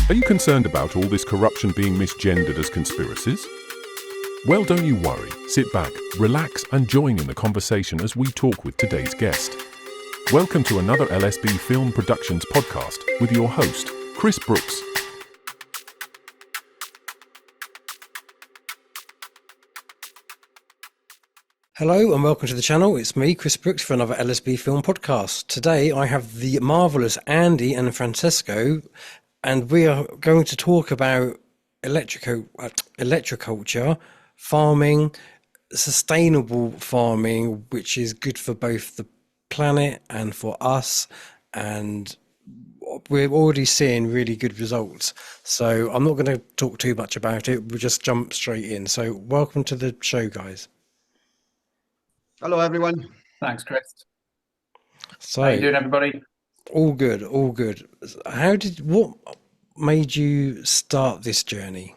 Are you concerned about all this corruption being misgendered as conspiracies? Well, don't you worry. Sit back, relax, and join in the conversation as we talk with today's guest. Welcome to another LSB Film Productions podcast with your host, Chris Brooks. Hello and welcome to the channel. It's me, Chris Brooks, for another LSB Film podcast. Today I have the marvellous Andy and Francesco, and we are going to talk about electroculture, farming, sustainable farming, which is good for both the planet and for us, and we're already seeing really good results. So I'm not going to talk too much about it. We'll just jump straight in. So welcome to the show, guys. Hello, everyone. Thanks, Chris. So, how you doing, everybody? All good, all good. What made you start this journey?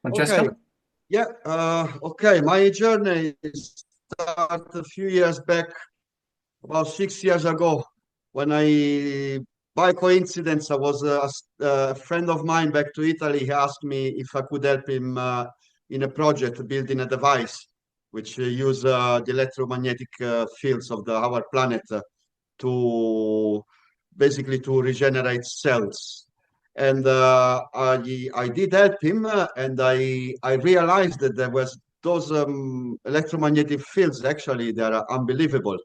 Francesco? Okay. Yeah, okay. My journey started a few years back, about 6 years ago, when by coincidence, I was a friend of mine back to Italy. He asked me if I could help him in a project building a device which use the electromagnetic fields of our planet to basically to regenerate cells. And I did help him, and I realized that there was those electromagnetic fields. Actually, they are unbelievable,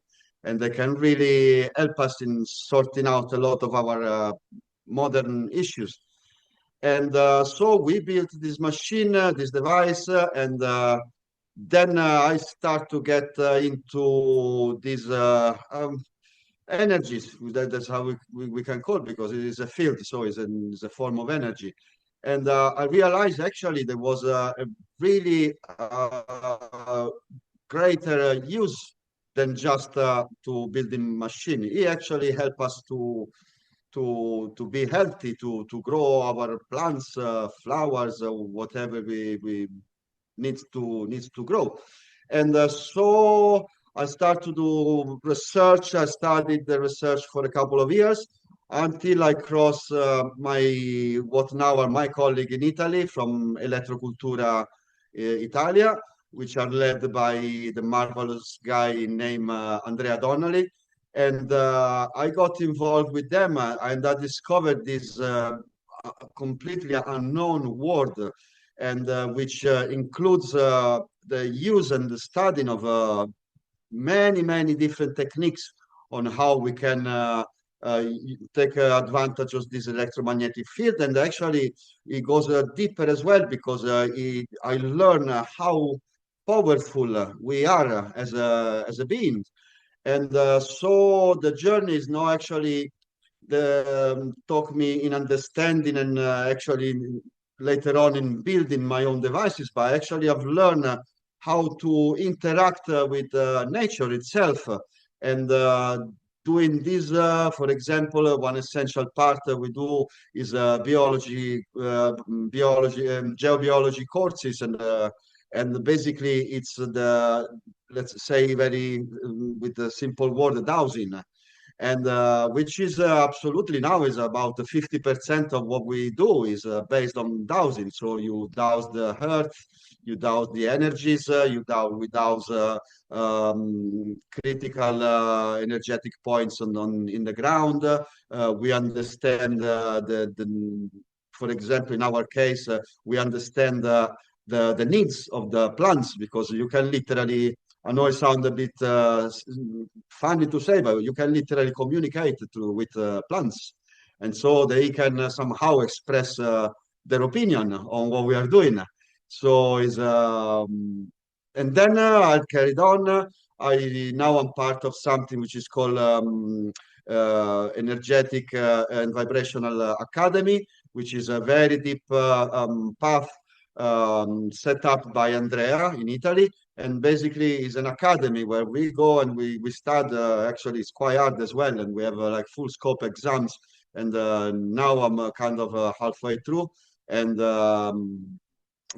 and they can really help us in sorting out a lot of our modern issues. And so we built this machine, this device, and then I start to get into these energies. That's how we can call it, because it is a field, so it's a form of energy. And I realized actually there was a really greater use than just to building machine. It actually help us to be healthy, to grow our plants, flowers, whatever we needs to grow. And so I started to do research. I studied the research for a couple of years until I crossed what now are my colleague in Italy from Electro-Culture Italia, which are led by the marvelous guy named Andrea Donnelly. And I got involved with them, and I discovered this completely unknown world, and which includes the use and the studying of many different techniques on how we can take advantage of this electromagnetic field. And actually, it goes deeper as well, because I learn how powerful we are as a being. And so the journey is now actually taught me in understanding and actually later on in building my own devices, but actually I've learned how to interact with nature itself. And doing this, for example, one essential part we do is geobiology courses, and basically it's let's say with the simple word, dowsing. And which is absolutely now is about 50% of what we do is based on dowsing. So you douse the earth, you douse the energies, we douse critical energetic points in the ground. We understand for example, in our case, we understand the needs of the plants, because you can literally, I know it sounds a bit funny to say, but you can literally communicate with plants. And so they can somehow express their opinion on what we are doing. So and then I carried on. Now I'm part of something which is called Energetic and Vibrational Academy, which is a very deep path set up by Andrea in Italy. And basically is an academy where we go and we study. Actually, it's quite hard as well, and we have like full scope exams. And now I'm kind of halfway through. And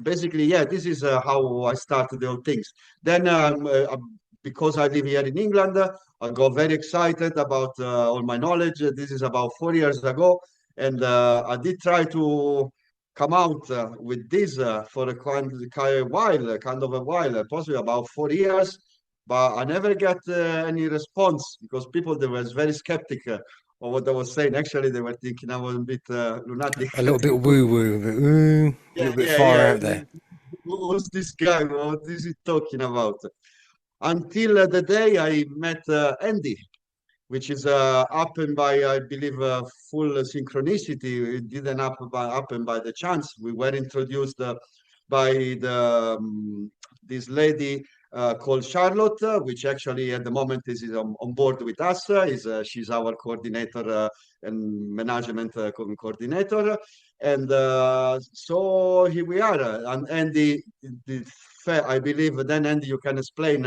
basically, yeah, this is how I started the whole things. Then because I live here in England, I got very excited about all my knowledge. This is about 4 years ago. And I did try to come out with this for a kind of a while, possibly about 4 years, but I never got any response because people they were very skeptic of what I was saying. Actually, they were thinking I was a bit lunatic. A little bit woo woo, a Yeah, little bit yeah, far yeah. out there. Who's this guy? What is he talking about? Until the day I met Andy, which is happened by, I believe, full synchronicity. It didn't happen by the chance. We were introduced by this lady called Charlotte, which actually at the moment is on board with us. She's our coordinator and management coordinator. And so here we are. And Andy, I believe, then Andy, you can explain.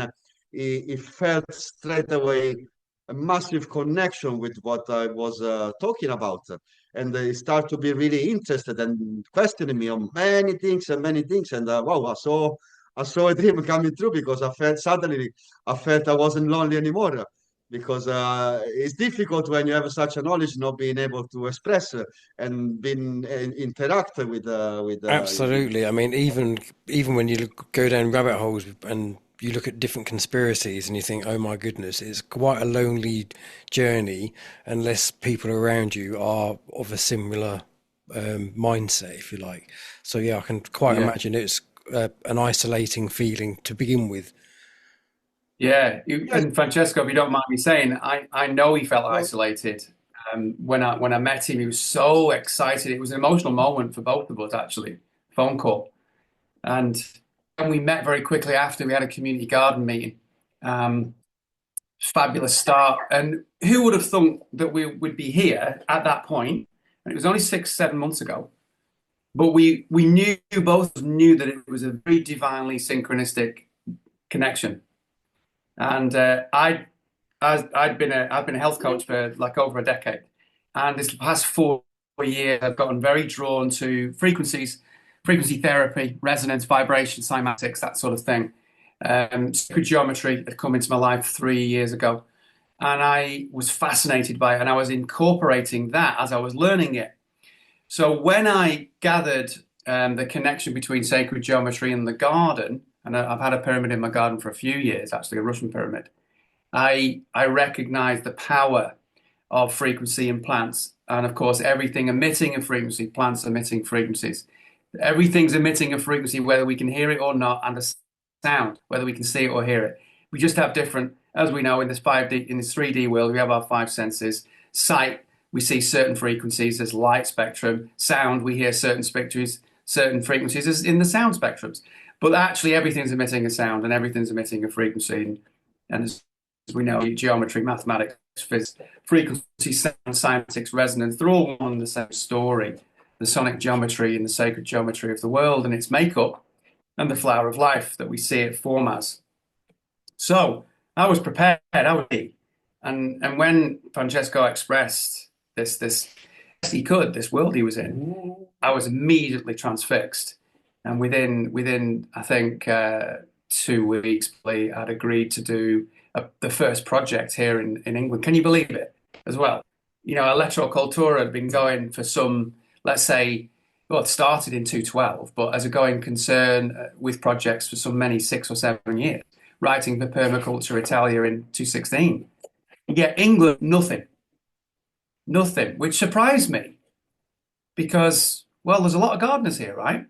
He felt straight away a massive connection with what I was talking about. And they start to be really interested and questioning me on many things and many things. And wow, I saw a dream coming true because I felt suddenly I felt I wasn't lonely anymore. Because it's difficult when you have such a knowledge not being able to express and being interact with. Absolutely. I mean, even when you go down rabbit holes and you look at different conspiracies and you think, oh my goodness, it's quite a lonely journey unless people around you are of a similar mindset, if you like. So yeah, I can quite Yeah. imagine it's an isolating feeling to begin with. Yeah, Yes, and Francesco, if you don't mind me saying, I know he felt well, isolated. When I met him, he was so excited. It was an emotional moment for both of us, actually. Phone call, and we met very quickly after. We had a community garden meeting. Um, Fabulous start. And who would have thought that we would be here at that point? And it was only 6, 7 months ago. But we knew both knew that it was a very divinely synchronistic connection. And I've been a health coach for like over a decade, and this past 4 years I've gotten very drawn to frequency therapy, resonance, vibration, cymatics, that sort of thing. Sacred geometry had come into my life 3 years ago, and I was fascinated by it, and I was incorporating that as I was learning it. So when I gathered the connection between sacred geometry and the garden, and I've had a pyramid in my garden for a few years, actually a Russian pyramid. I recognize the power of frequency in plants. And of course, everything emitting a frequency, plants emitting frequencies. Everything's emitting a frequency, whether we can hear it or not, and a sound, whether we can see it or hear it. We just have different, as we know, in this 5D, in this 3D world, we have our five senses. Sight, we see certain frequencies, there's light spectrum. Sound, we hear certain frequencies as in the sound spectrums. But actually, everything's emitting a sound and everything's emitting a frequency. And as we know, geometry, mathematics, physics, frequency, sound, cymatics, resonance, they're all one and the same story. The sonic geometry and the sacred geometry of the world and its makeup, and the flower of life that we see it form as. So I was prepared, I was ready. And when Francesco expressed this he could, this world he was in, I was immediately transfixed. And within I think 2 weeks, I'd agreed to do the first project here in England. Can you believe it as well? You know, Electro-Culture had been going for some, let's say, well, it started in 2012, but as a going concern with projects for some many 6 or 7 years, writing for Permaculture Italia in 2016. Yet England, nothing, which surprised me because, well, there's a lot of gardeners here, right?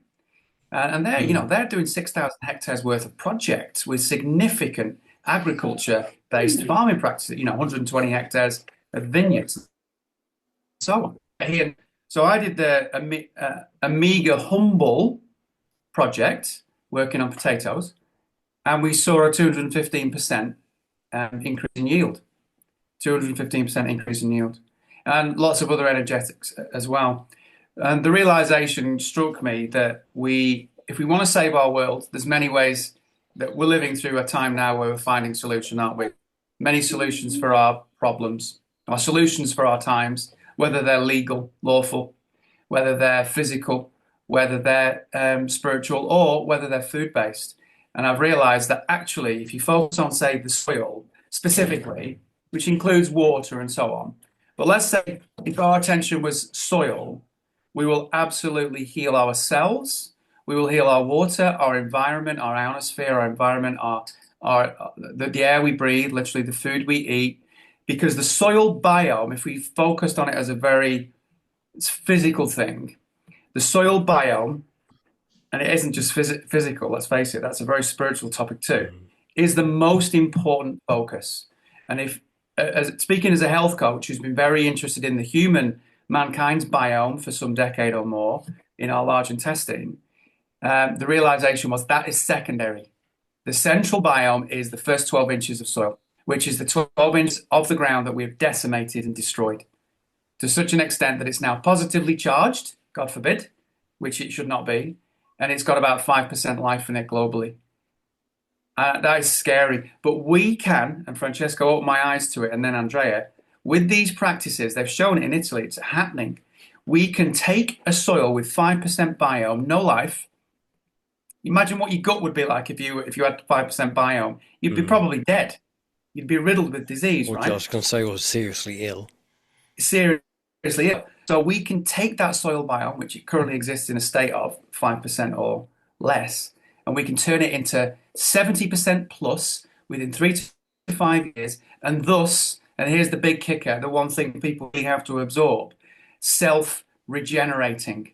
And they're doing 6,000 hectares worth of projects with significant agriculture-based farming practices. 120 hectares of vineyards, and so on. So I did a meager, humble project working on potatoes, and we saw a 215% increase in yield. 215% increase in yield, and lots of other energetics as well. And the realization struck me that if we want to save our world, there's many ways that we're living through a time now where we're finding solutions, aren't we? Many solutions for our problems, or solutions for our times, whether they're legal, lawful, whether they're physical, whether they're spiritual, or whether they're food-based. And I've realized that actually, if you focus on, say, the soil specifically, which includes water and so on, But let's say if our attention was soil, we will absolutely heal ourselves. We will heal our water, our environment, our ionosphere, our environment, the air we breathe, literally the food we eat. Because the soil biome, if we focused on it as a very physical thing, the soil biome, and it isn't just physical, let's face it, that's a very spiritual topic too, is the most important focus. And if, speaking as a health coach who's been very interested in mankind's biome for some decade or more in our large intestine, the realization was that is secondary. The central biome is the first 12 inches of soil, which is the 12 inches of the ground that we have decimated and destroyed to such an extent that it's now positively charged, God forbid, which it should not be. And it's got about 5% life in it globally. That is scary. But we can, and Francesco opened my eyes to it, and then Andrea, with these practices, they've shown it in Italy, it's happening. We can take a soil with 5% biome, no life. Imagine what your gut would be like if you had 5% biome. You'd be probably dead. You'd be riddled with disease, Or right? I was going to say, or seriously ill. Seriously ill. So we can take that soil biome, which it currently exists in a state of 5% or less, and we can turn it into 70% plus within 3 to 5 years, and thus, and here's the big kicker, the one thing people really have to absorb, self-regenerating.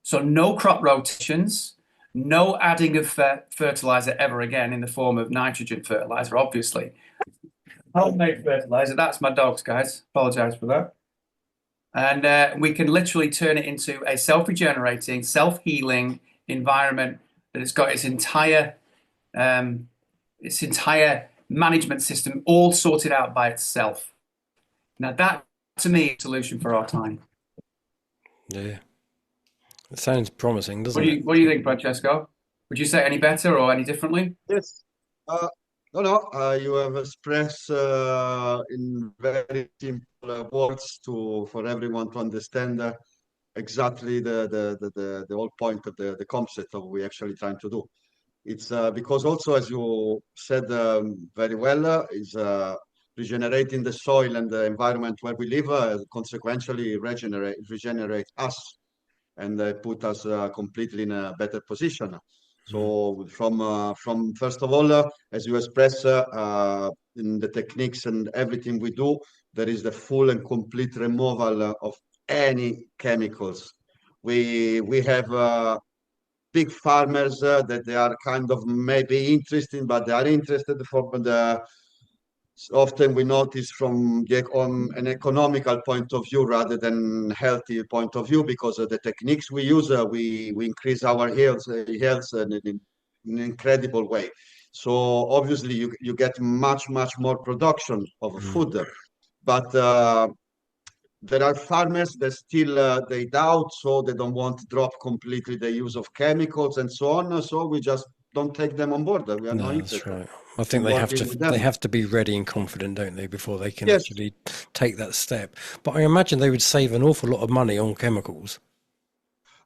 So no crop rotations, no adding of fertilizer ever again in the form of nitrogen fertilizer, obviously. Homemade fertilizer, that's my dogs, guys. Apologize for that. And we can literally turn it into a self-regenerating, self-healing environment that it's got its entire management system all sorted out by itself. Now that, to me, is a solution for our time. Yeah. It sounds promising, doesn't it? What do you think, Francesco? Would you say any better or any differently? Yes. No, you have expressed in very simple words for everyone to understand exactly the whole point of the concept of what we're actually trying to do. It's because also, as you said very well, is regenerating the soil and the environment where we live, consequentially regenerate us and put us completely in a better position. So from first of all, as you express in the techniques and everything we do, there is the full and complete removal of any chemicals. We have big farmers that they are kind of maybe interesting, but they are interested from the often we notice from on an economical point of view rather than healthy point of view, because of the techniques we use, we increase our health in an incredible way. So obviously you get much more production of food, but there are farmers that still they doubt, so they don't want to drop completely the use of chemicals and so on. So we just don't take them on board. We are not That's interested. right. I think they have to be ready and confident, don't they, before they can actually take that step. But I imagine they would save an awful lot of money on chemicals.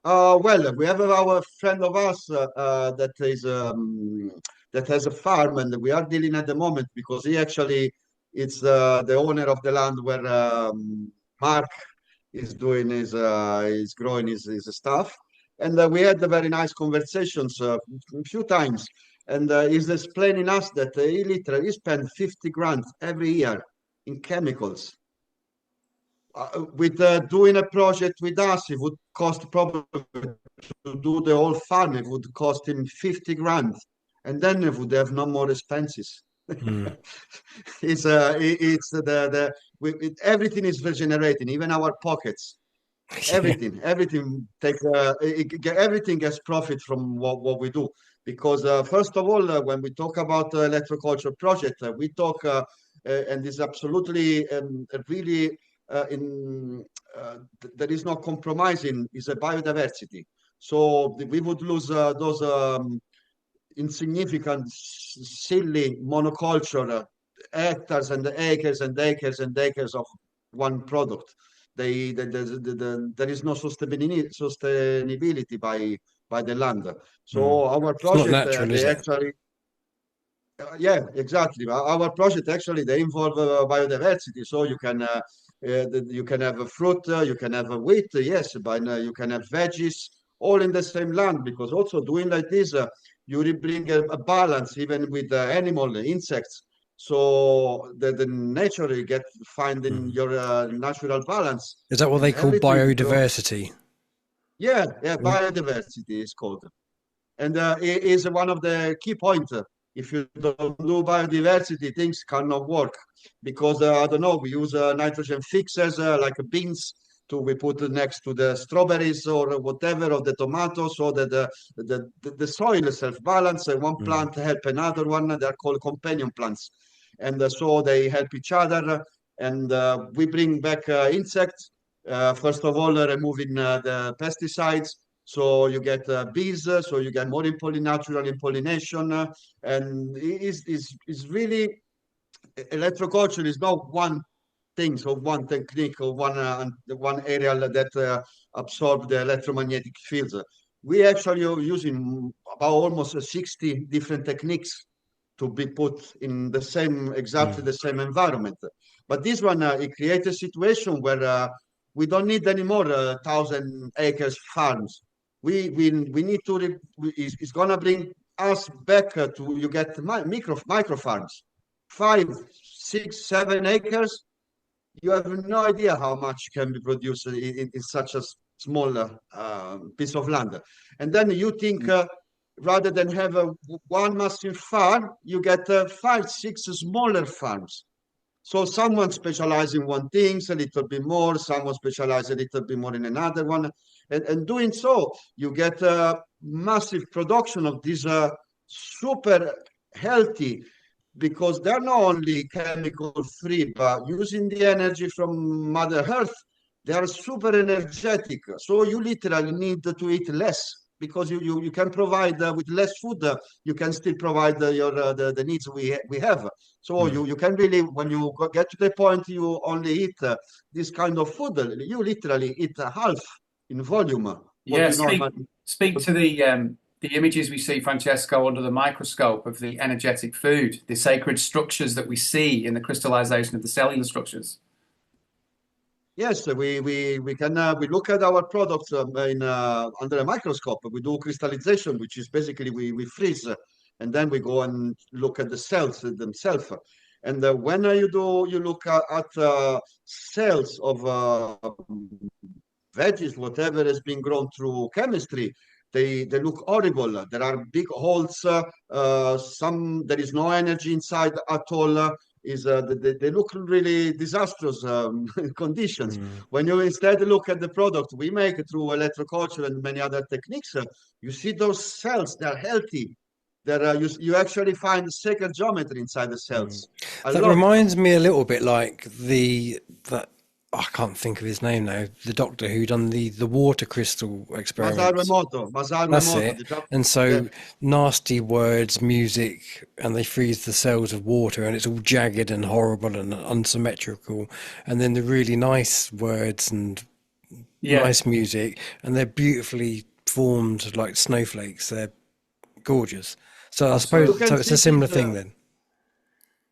Well, we have our friend of us that has a farm, and we are dealing at the moment because he actually is the owner of the land where Mark is doing is growing his stuff, and we had a very nice conversations a few times, and he's explaining us that he literally spent 50 grand every year in chemicals. With doing a project with us, it would cost probably to do the whole farm. It would cost him 50 grand, and then it would have no more expenses. It's everything is regenerating, even our pockets. Everything takes everything gets profit from what we do. Because first of all, when we talk about Electro-Culture project, we talk and it's absolutely really. There is no compromising is a biodiversity. So we would lose those insignificant, silly monoculture hectares and acres and acres and acres of one product. There is no sustainability by the land. So our project, they actually Yeah, exactly. Our project actually they involve biodiversity, so you can have a fruit, you can have a wheat, yes, but you can have veggies all in the same land because also doing like this, you will bring a balance even with the animal, insects. So the nature you get finding Mm. your natural balance Is that what and they call everything. biodiversity? Yeah, yeah, Mm. biodiversity is called. And it is one of the key points. If you don't do biodiversity, things cannot work because I don't know. We use nitrogen fixers like beans to we put next to the strawberries or whatever of the tomatoes, so that the soil is self balance. One Mm. plant help another one. They are called companion plants, and so they help each other. And we bring back insects. First of all, removing the pesticides so you get bees, so you get more natural impollination, and is really electroculture is not one thing, so one technique or one area that absorb the electromagnetic fields. We actually are using about almost 60 different techniques to be put in the same exactly Mm. the same environment. But this one it creates a situation where we don't need any more 1,000 acres farms. We need to it's gonna bring us back to you get micro farms, 5, 6, 7 acres. You have no idea how much can be produced in such a small piece of land. And then you think rather than have one massive farm, you get 5, 6 smaller farms. So someone specializes in one thing a little bit more, someone specializes a little bit more in another one. And doing so, you get a massive production of these super healthy, because they're not only chemical free, but using the energy from Mother Earth, they are super energetic. So you literally need to eat less because you can provide with less food, you can still provide the needs we have. So Mm. you can really, when you get to the point you only eat this kind of food, you literally eat half in volume what Yeah, you normally. speak to the images we see, Francesco, under the microscope of the energetic food, the sacred structures that we see in the crystallization of the cellular structures. Yes, we can we look at our products in under a microscope. We do crystallization, which is basically we freeze, and then we go and look at the cells themselves. And when you look at cells of veggies, whatever has been grown through chemistry, they look horrible. There are big holes. Some there is no energy inside at all. They look really disastrous conditions. Mm. When you instead look at the product we make through electroculture and many other techniques, you see those cells. They're healthy. You actually find sacred geometry inside the Mm. cells. A That lot. reminds me a little bit like that I can't think of his name now. The doctor who done the water crystal experiments. Masaru That's Emoto. it. And Yeah. so nasty words, music, and they freeze the cells of water, and it's all jagged and horrible and unsymmetrical. And then the really nice words and Yeah, nice music, and they're beautifully formed like snowflakes. They're gorgeous. So I You suppose absolutely. can so. It's a see similar this. thing then.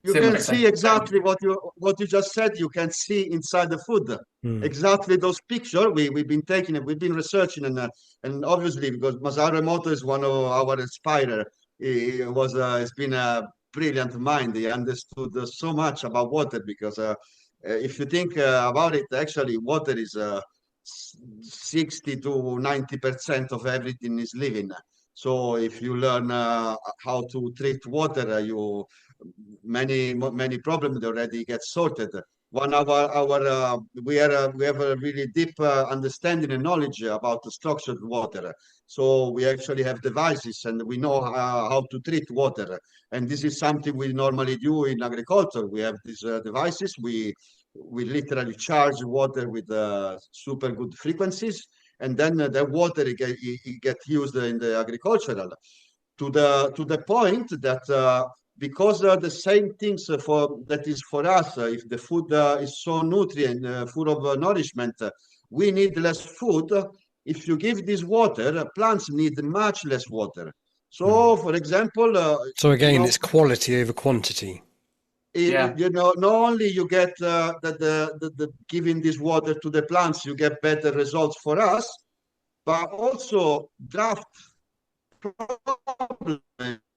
You can Similar see thing. exactly what you just said. You can see inside the food Mm. exactly those pictures. We've been taking it. We've been researching, and obviously because Masaru Emoto is one of our inspirer. He's been a brilliant mind. He understood so much about water because if you think about it, actually water is 60 to 90% of everything is living. So if you learn how to treat water, you many problems already get sorted. One of our we have a really deep understanding and knowledge about the structured water. So we actually have devices and we know how to treat water. And this is something we normally do in agriculture. We have these devices. We literally charge water with super good frequencies, and then the water it get used in the agricultural to the point that because the same things for that is for us, if the food is so nutrient, full of nourishment, we need less food. If you give this water, plants need much less water. So, for example, So you again, know, it's quality over quantity. Yeah. you know, not only you get the giving this water to the plants, you get better results for us, but also draft problem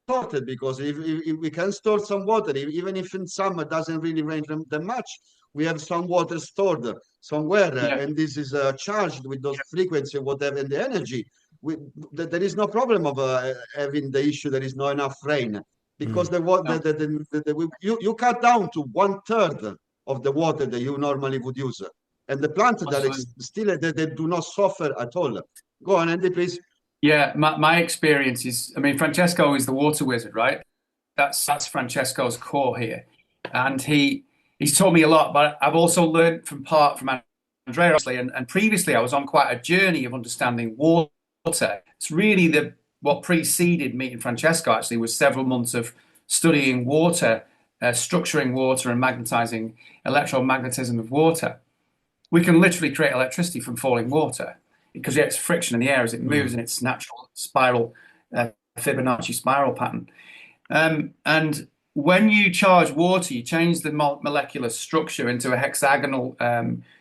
sorted, because if we can store some water, even if in summer doesn't really rain that much, we have some water stored somewhere, Yeah. and this is charged with those frequency, whatever, and the energy. There is no problem of having the issue there is not enough rain, because the water, you cut down to 1/3 of the water that you normally would use, and the plants that Absolutely. still they do not suffer at all. Go on, Andy, please. Yeah, my experience is, I mean, Francesco is the water wizard, right? That's Francesco's core here, and he's taught me a lot. But I've also learned from Andrea, obviously, and previously I was on quite a journey of understanding water. It's really what preceded meeting Francesco actually was several months of studying water, structuring water, and magnetizing electromagnetism of water. We can literally create electricity from falling water because it's friction in the air as it moves in its natural spiral, Fibonacci spiral pattern. And when you charge water, you change the molecular structure into a hexagonal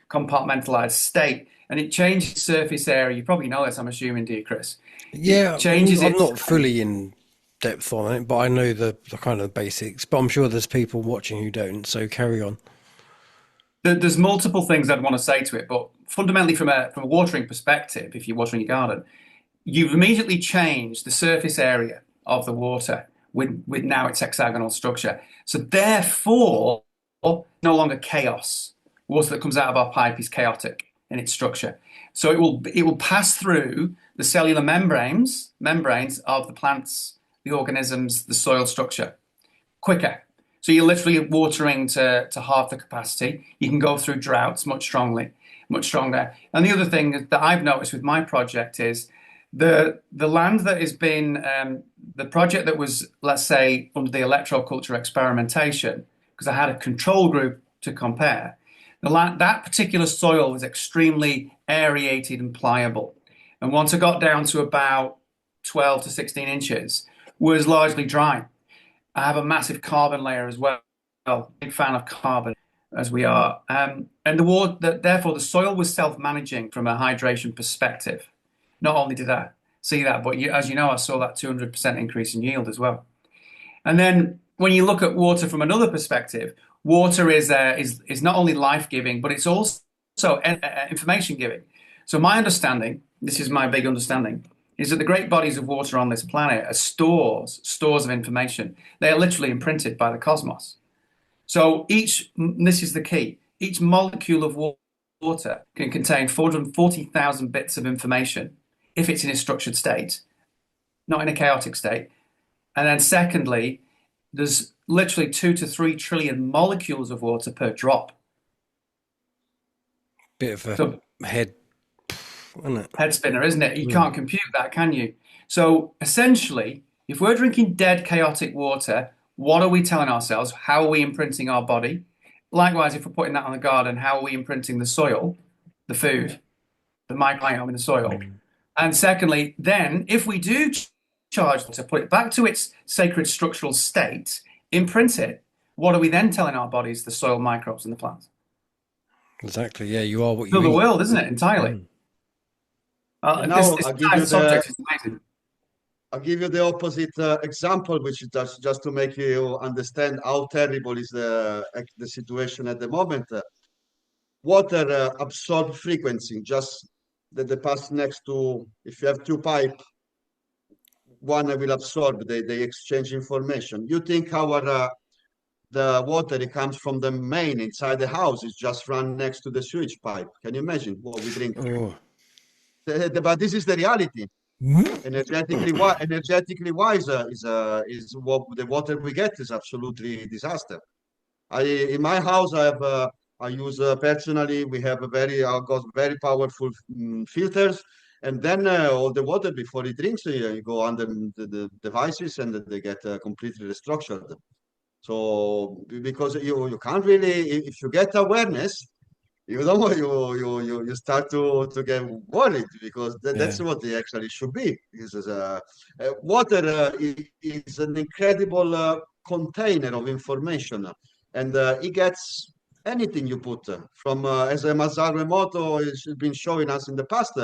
compartmentalized state, and it changes surface area. You probably know this, I'm assuming, do you, Chris? Yeah, It changes I'm its not fully in depth on it, but I know the kind of basics. But I'm sure there's people watching who don't, so carry on. There's multiple things I'd want to say to it, but fundamentally from a watering perspective, if you're watering your garden, you've immediately changed the surface area of the water with now its hexagonal structure. So therefore, no longer chaos. Water that comes out of our pipe is chaotic in its structure. So it will pass through the cellular membranes of the plants, the organisms, the soil structure quicker. So you're literally watering to half the capacity. You can go through droughts much stronger. And the other thing that I've noticed with my project is the land that has been the project that was, let's say, under the Electro-Culture experimentation, because I had a control group to compare. That particular soil was extremely aerated and pliable, and once I got down to about 12 to 16 inches, was largely dry. I have a massive carbon layer as well. Big fan of carbon, as we are. And therefore, the soil was self-managing from a hydration perspective. Not only did I see that, but as you know, I saw that 200% increase in yield as well. And then when you look at water from another perspective, water is not only life-giving, but it's also information-giving. So my understanding, this is my big understanding, is that the great bodies of water on this planet are stores of information. They are literally imprinted by the cosmos. So this is the key, each molecule of water can contain 440,000 bits of information if it's in a structured state, not in a chaotic state. And then secondly, there's literally 2 to 3 trillion molecules of water per drop. Bit of a head, isn't it? Head spinner, isn't it? You can't compute that, can you? So essentially, if we're drinking dead, chaotic water, what are we telling ourselves? How are we imprinting our body? Likewise, if we're putting that on the garden, how are we imprinting the soil, the food, the microbiome in the soil? And secondly, then if we do charge to put it back to its sacred structural state, imprint it, what are we then telling our bodies, the soil microbes and the plants? Exactly. Yeah, you are what you Fill the eat. world, isn't it? Entirely. Now This I'll give entire you subject is amazing. I'll give you the opposite example, which is just to make you understand how terrible is the situation at the moment. Water absorb frequency, just that they pass next to, if you have two pipe, one will absorb, they exchange information. You think the water it comes from the main inside the house, it's just run next to the sewage pipe. Can you imagine what we drink? Oh. But this is the reality. Energetically wise is what the water we get is absolutely disaster. In my house I use personally, we have got very powerful filters, and then all the water before it drinks you go under the devices and they get completely restructured. So because you can't really, if you get awareness, you know, you start to get worried because Yeah. that's what it actually should be. Water is an incredible container of information, and it gets anything you put from, as Masaru Emoto has been showing us in the past,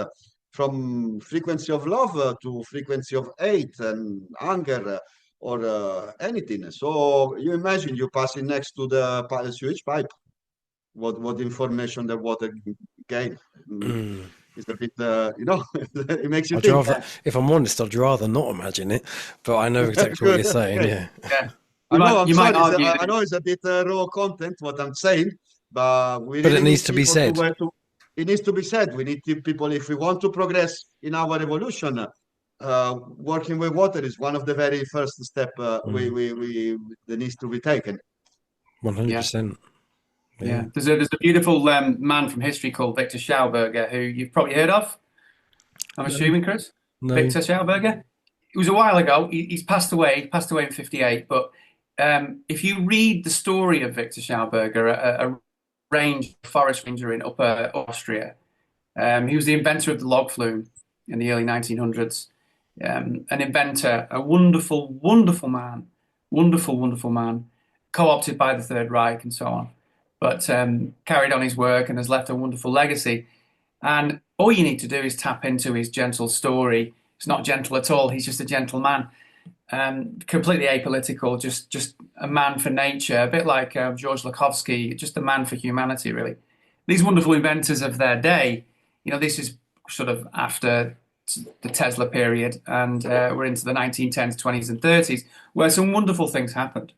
from frequency of love to frequency of hate and anger. Or anything. So you imagine you passing next to the sewage pipe, what information the water gain. Mm. It's a bit, it makes you I'd think. rather, if I'm honest, I'd rather not imagine it, but I know exactly what Good. you're saying. Okay. Yeah. Yeah. I know, I'm You might sorry. argue I that, know it's a bit raw content, what I'm saying, but we But really it needs need to be people said. it needs to be said. We need people, if we want to progress in our evolution, working with water is one of the very first step Mm. that needs to be taken. 100%. yeah. Yeah. There's a beautiful man from history called Victor Schauberger, who you've probably heard of, I'm No, assuming, Chris. no. Victor Schauberger. It was a while ago. He's passed away. He passed away in '58. But if you read the story of Victor Schauberger, a forest ranger in Upper Austria, he was the inventor of the log flume in the early 1900s. An inventor, a wonderful, wonderful man, co-opted by the Third Reich and so on, but carried on his work and has left a wonderful legacy. And all you need to do is tap into his gentle story. It's not gentle at all. He's just a gentle man, completely apolitical, just a man for nature, a bit like George Lakhovsky, just a man for humanity, really. These wonderful inventors of their day, this is sort of after the Tesla period, and we're into the 1910s, 20s, and 30s, where some wonderful things happened.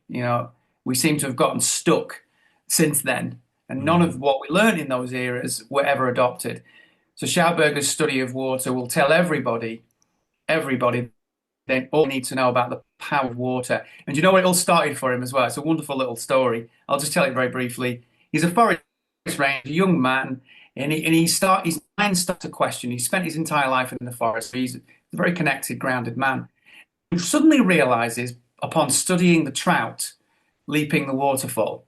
We seem to have gotten stuck since then, and none of what we learned in those eras were ever adopted. So Schauberger's study of water will tell everybody, they all need to know about the power of water. And you know what it all started for him as well? It's a wonderful little story. I'll just tell it very briefly. He's a forest ranger, a young man, and his mind starts to question. He spent his entire life in the forest. So he's a very connected, grounded man. He suddenly realizes, upon studying the trout leaping the waterfall,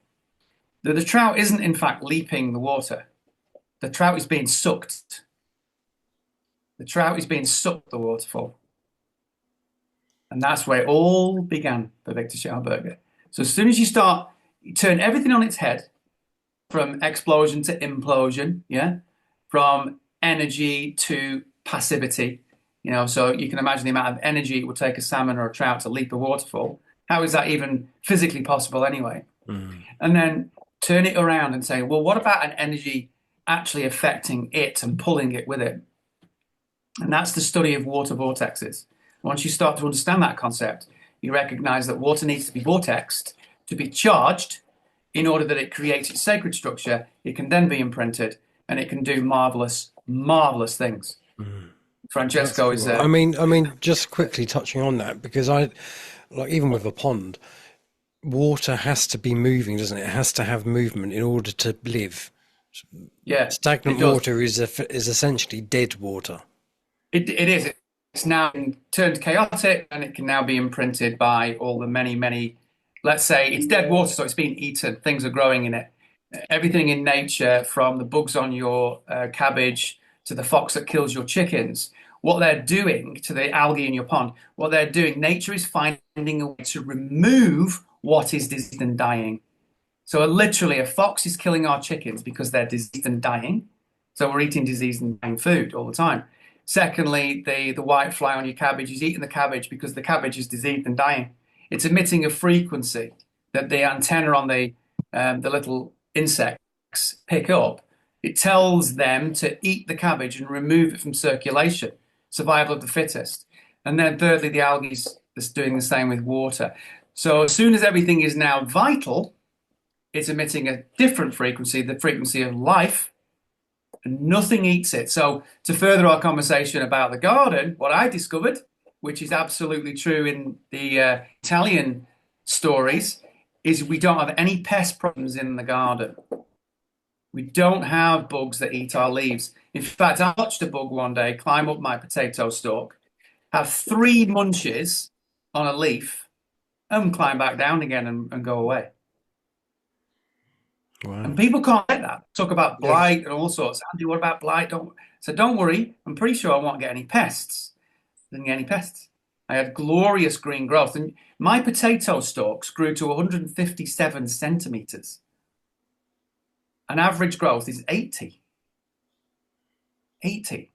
that the trout isn't in fact leaping the water. The trout is being sucked. The trout is being sucked the waterfall. And that's where it all began for Victor Schauberger. So as soon as you turn everything on its head, from explosion to implosion, yeah, from energy to passivity, so you can imagine the amount of energy it would take a salmon or a trout to leap a waterfall. How is that even physically possible anyway? Mm. And then turn it around and say, well, what about an energy actually affecting it and pulling it with it? And that's the study of water vortexes. Once you start to understand that concept, you recognize that water needs to be vortexed to be charged in order that it creates its sacred structure. It can then be imprinted and it can do marvelous, marvelous things. Mm. Francesco is I mean, just quickly touching on that, because even with a pond, water has to be moving, doesn't it? It has to have movement in order to live. Yeah, Stagnant water is essentially dead water. It is. It's now turned chaotic, and it can now be imprinted by all the many, let's say it's dead water, so it's being eaten. Things are growing in it. Everything in nature, from the bugs on your cabbage to the fox that kills your chickens, what they're doing to the algae in your pond, what they're doing, nature is finding a way to remove what is diseased and dying. So literally, a fox is killing our chickens because they're diseased and dying. So we're eating diseased and dying food all the time. Secondly, the white fly on your cabbage is eating the cabbage because the cabbage is diseased and dying. It's emitting a frequency that the antenna on the little insects pick up. It tells them to eat the cabbage and remove it from circulation, survival of the fittest. And then thirdly, the algae is doing the same with water. So as soon as everything is now vital, it's emitting a different frequency, the frequency of life, and nothing eats it. So to further our conversation about the garden, what I discovered, which is absolutely true in the Italian stories, is we don't have any pest problems in the garden. We don't have bugs that eat our leaves. In fact, I watched a bug one day climb up my potato stalk, have 3 munches on a leaf, and climb back down again and go away. Wow. And people can't get that. Talk about Yes. blight and all sorts. Andy, what about blight? Don't worry. I'm pretty sure I won't get any pests. Didn't get any pests. I had glorious green growth. And my potato stalks grew to 157 centimeters. An average growth is 80. 80.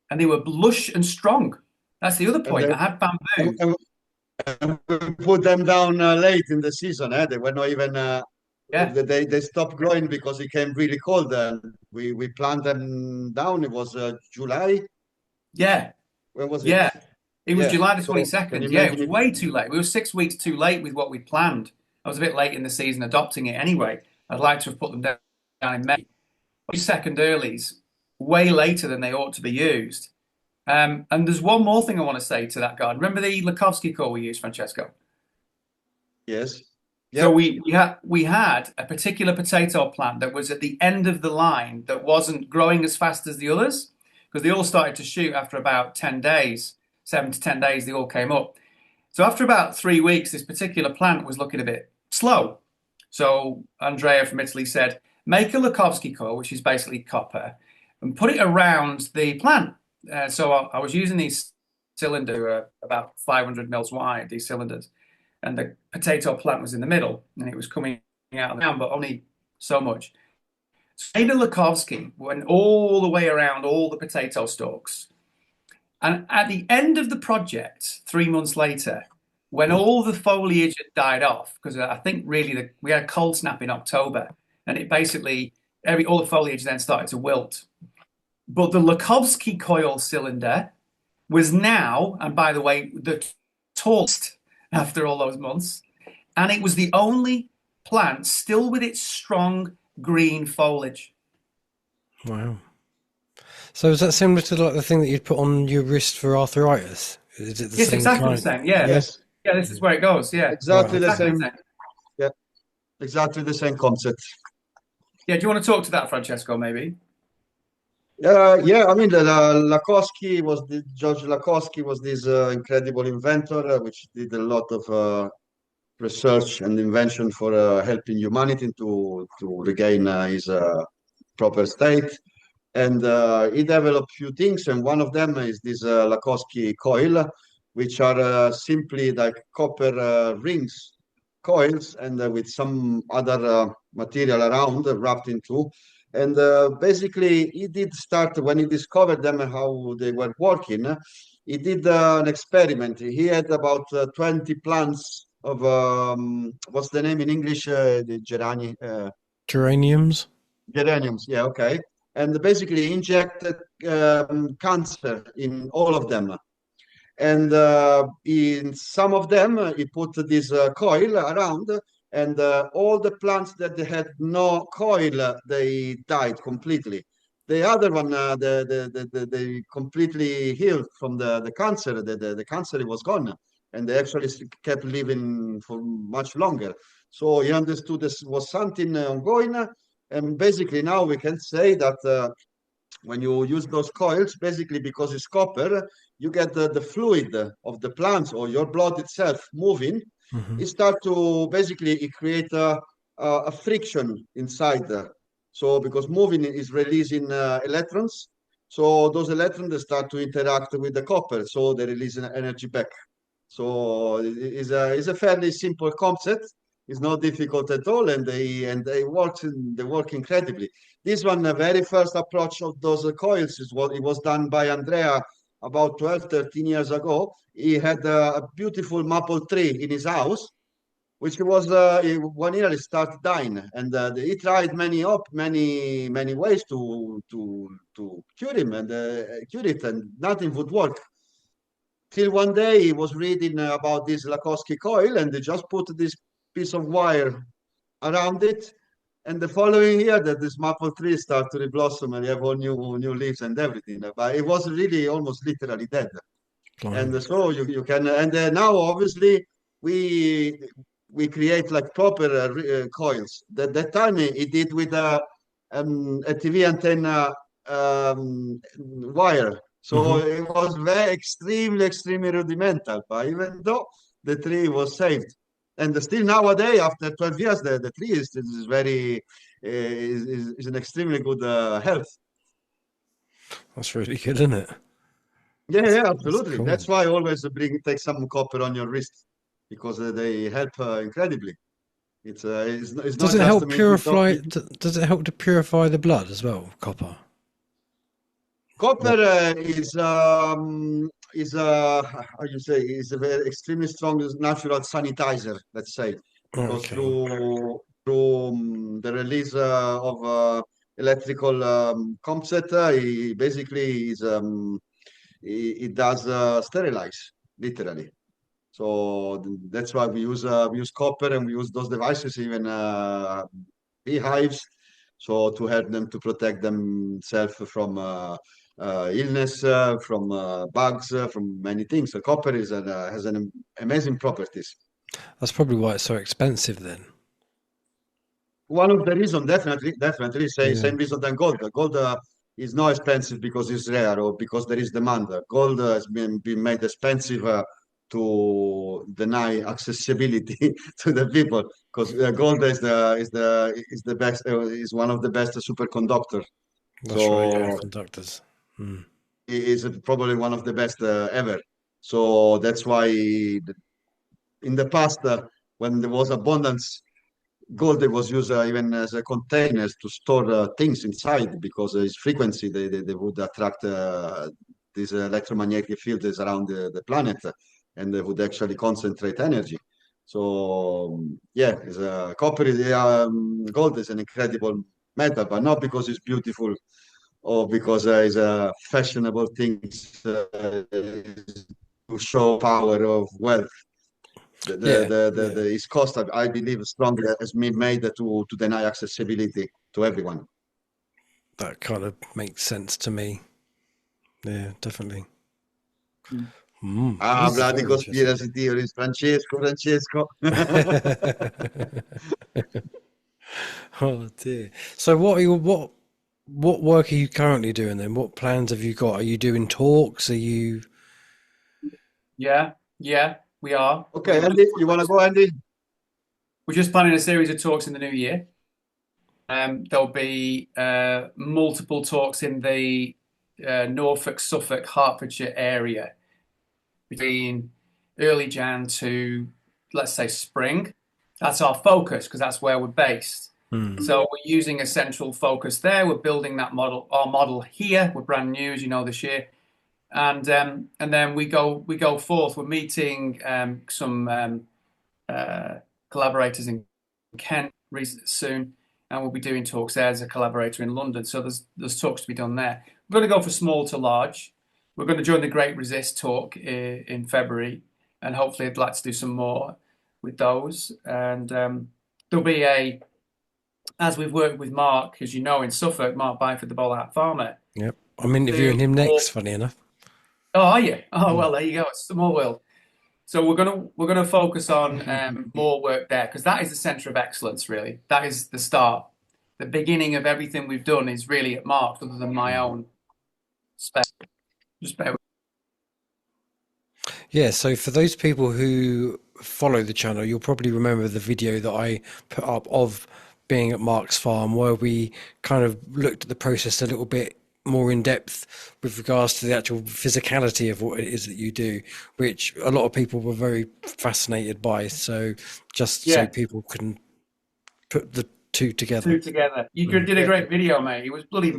And they were lush and strong. That's the other point. I had bamboo. And we put them down late in the season. They were not even. Yeah. They stopped growing because it came really cold. And we planted them down. It was July. Yeah. When was it? Yeah. It was Yeah. July the So can 22nd. you Yeah, it imagine was it? way too late. We were 6 weeks too late with what we planned. I was a bit late in the season adopting it anyway. I'd like to have put them down in May. 2nd earlies, way later than they ought to be used. And there's one more thing I want to say to that garden. Remember the Lakovsky coil we used, Francesco? Yes. So Yep. we had a particular potato plant that was at the end of the line that wasn't growing as fast as the others because they all started to shoot after about 10 days, 7 to 10 days, they all came up. So after about 3 weeks, this particular plant was looking a bit slow. So Andrea from Italy said, make a Lakovsky coil, which is basically copper, and put it around the plant. So I was using these cylinders, about 500 mils wide, these cylinders, and the potato plant was in the middle, and it was coming out of the ground, but only so much. So I made a Lakovsky, went all the way around all the potato stalks. And at the end of the project, 3 months later, when all the foliage had died off, because I think really we had a cold snap in October, and it basically all the foliage then started to wilt. But the Lakovsky coil cylinder was now, and by the way, the tallest after all those months, and it was the only plant still with its strong green foliage. Wow. So is that similar to like the thing that you'd put on your wrist for arthritis? Is it the Yes, same exactly kind? the same. Yeah. Yes. Yeah, this is where it goes. Yeah. Exactly the Exactly same. the same. Yeah. Exactly the same concept. Yeah, do you want to talk to that, Francesco, maybe? Yeah, I mean, Lakosky George Lakosky was this incredible inventor which did a lot of research and invention for helping humanity to regain his proper state. And he developed few things, and one of them is this Lakosky coil, which are simply like copper rings coils, and with some other material around wrapped into. And basically, he did start when he discovered them and how they were working. He did an experiment. He had about 20 plants of what's the name in English? The Geraniums? geraniums. Yeah, okay. And basically injected cancer in all of them. And in some of them, he put this coil around, and all the plants that they had no coil, they died completely. The other one, they completely healed from the cancer. The cancer was gone, and they actually kept living for much longer. So he understood this was something ongoing, and basically now we can say that when you use those coils, basically because it's copper, you get the fluid of the plants or your blood itself moving. Mm-hmm. It start to basically create a friction inside there. So because moving is releasing electrons, so those electrons they start to interact with the copper, so they release energy back. So it's a fairly simple concept. It's not difficult at all, and they work incredibly. This one, the very first approach of those coils is what it was done by Andrea about 12, 13 years ago. He had a beautiful maple tree in his house, which was 1 year he started dying, and he tried many ways to cure him and cure it, and nothing would work. Till one day he was reading about this Lakosky coil, and they just put this piece of wire around it. And the following year, that this maple tree started to blossom and you have all new leaves and everything. But it was really almost literally dead. And so you can, and now obviously we create like proper coils. That time he did with a TV antenna wire. So it was very extremely rudimental. But even though the tree was saved, and still nowadays, after 12 years, the tree is very, is an extremely good health. That's really good, isn't it? Yeah, absolutely. Cool. That's why I always take some copper on your wrist, because they help incredibly. It's Does not it just help we talk. purify? Does it help to purify the blood as well? Copper. Copper is how you say, is a very extremely strong natural sanitizer, let's say, because Okay. through the release of electrical comset, it basically it does sterilize, literally. So that's why we use copper, and we use those devices, even beehives, so to help them to protect themselves from illness, from bugs, from many things. So copper has an amazing properties. That's probably why it's so expensive then. One of the reasons, definitely, Yeah. same reason than gold. Gold is not expensive because it's rare or because there is demand. Gold has been made expensive to deny accessibility to the people, because gold is the best, is one of the best superconductors. That's right. Yeah, So conductors. Hmm. it is probably one of the best ever. So that's why in the past, when there was abundance, gold was used even as a containers to store things inside, because its frequency, they would attract these electromagnetic fields around the planet, and they would actually concentrate energy. So yeah, gold is an incredible metal, but not because it's beautiful or because it's a fashionable thing to show power of wealth. Yeah. Yeah. Its cost, I believe, strongly has been made to deny accessibility to everyone. That kind of makes sense to me. Yeah, definitely. Ah, This is bloody very interesting. conspiracy theories, Francesco. Oh dear. So what work are you currently doing then? What plans have you got? Are you doing talks? Are you Yeah, yeah, we are. Okay, Andy, you want to go, Andy? We're just planning a series of talks in the new year. There'll be multiple talks in the Norfolk, Suffolk, Hertfordshire area between early Jan to, let's say, spring. That's our focus because that's where we're based. So we're using a central focus there. We're building that model, our model here. We're brand new, as you know, this year, and then we go forth. We're meeting some collaborators in Kent soon, and we'll be doing talks there as a collaborator in London. So there's talks to be done there. We're going to go for small to large. We're going to join the Great Resist talk in February, and hopefully I'd like to do some more with those. And there'll be as we've worked with Mark, as you know, in Suffolk, Mark Byford, the Bowler Hat Farmer. Yep. I'm interviewing him next, funny enough. Oh, are you? Oh, well, there you go. It's a small world. So we're gonna focus on more work there because that is the centre of excellence, really. That is the start. The beginning of everything we've done is really at Mark, other than my own space. Just bear with Yeah, so for those people who follow the channel, you'll probably remember the video that I put up of being at Mark's farm, where we kind of looked at the process a little bit more in depth with regards to the actual physicality of what it is that you do, which a lot of people were very fascinated by. So just so Yeah, people can put the two together. two together. You did a great video, mate. It was bloody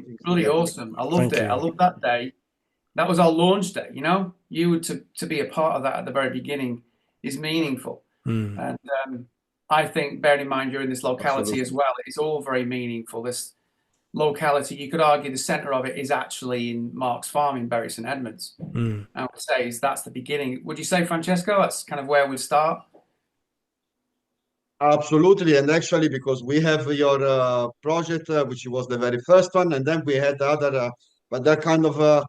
awesome. I loved Thank it. I you. loved that day. That was our launch day, you know? You were to be a part of that at the very beginning is meaningful. And I think, bearing in mind you're in this locality as Absolutely. well, it's all very meaningful. This locality, you could argue the centre of it is actually in Mark's farm in Bury St Edmunds. I would say that's the beginning. Would you say, Francesco, that's kind of where we start? Absolutely, and actually, because we have your project, which was the very first one, and then we had other, but that kind of a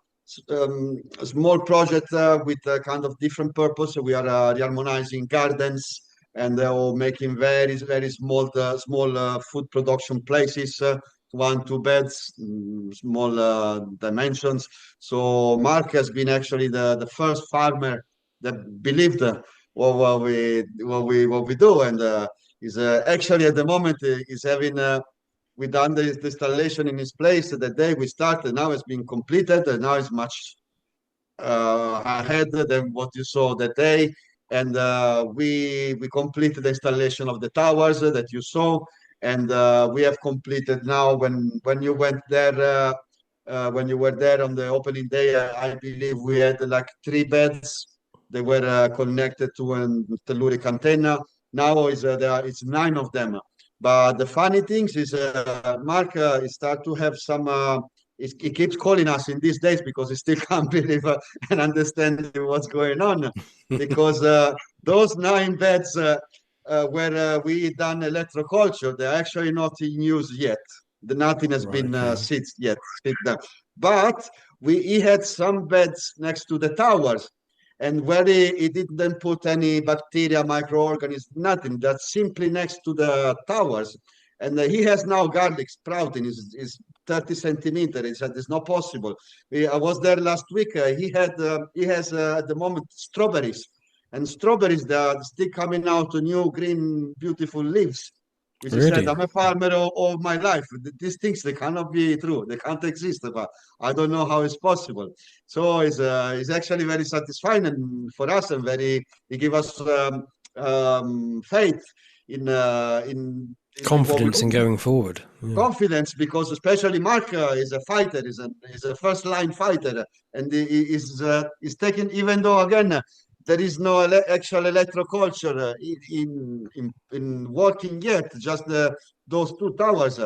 small project with a kind of different purpose. We are reharmonizing gardens and making very small food production places, one, two beds, small dimensions. So Mark has been actually the first farmer that believed what we do, and is actually at the moment is having we done the installation in his place the day we started. Now it's been completed, and now it's much ahead than what you saw that day. And we completed the installation of the towers that you saw, and we have completed now. When you went there, when you were there on the opening day, I believe we had like 3 beds. They were connected to a telluric antenna. Now it's 9 of them. But the funny thing is, Mark start to have some. He keeps calling us in these days because he still can't believe and understand what's going on. Because those 9 beds where we done Electro-Culture, they're actually not in use yet. Nothing has been sit down. But he had some beds next to the towers, and where he didn't put any bacteria, microorganisms, nothing. That's simply next to the towers. And he has now garlic sprouting. Is 30 centimeters. It's not possible. I was there last week. He has at the moment strawberries, and strawberries that are still coming out new green beautiful leaves. Which he said, I'm a farmer all my life. These things, they cannot be true. They can't exist. But I don't know how it's possible. So it's actually very satisfying and for us, and he give us faith in confidence in going forward. Confidence, because especially Mark is a fighter, is a first line fighter, and he is taking, even though again there is no actual electroculture in working yet, just those 2 towers.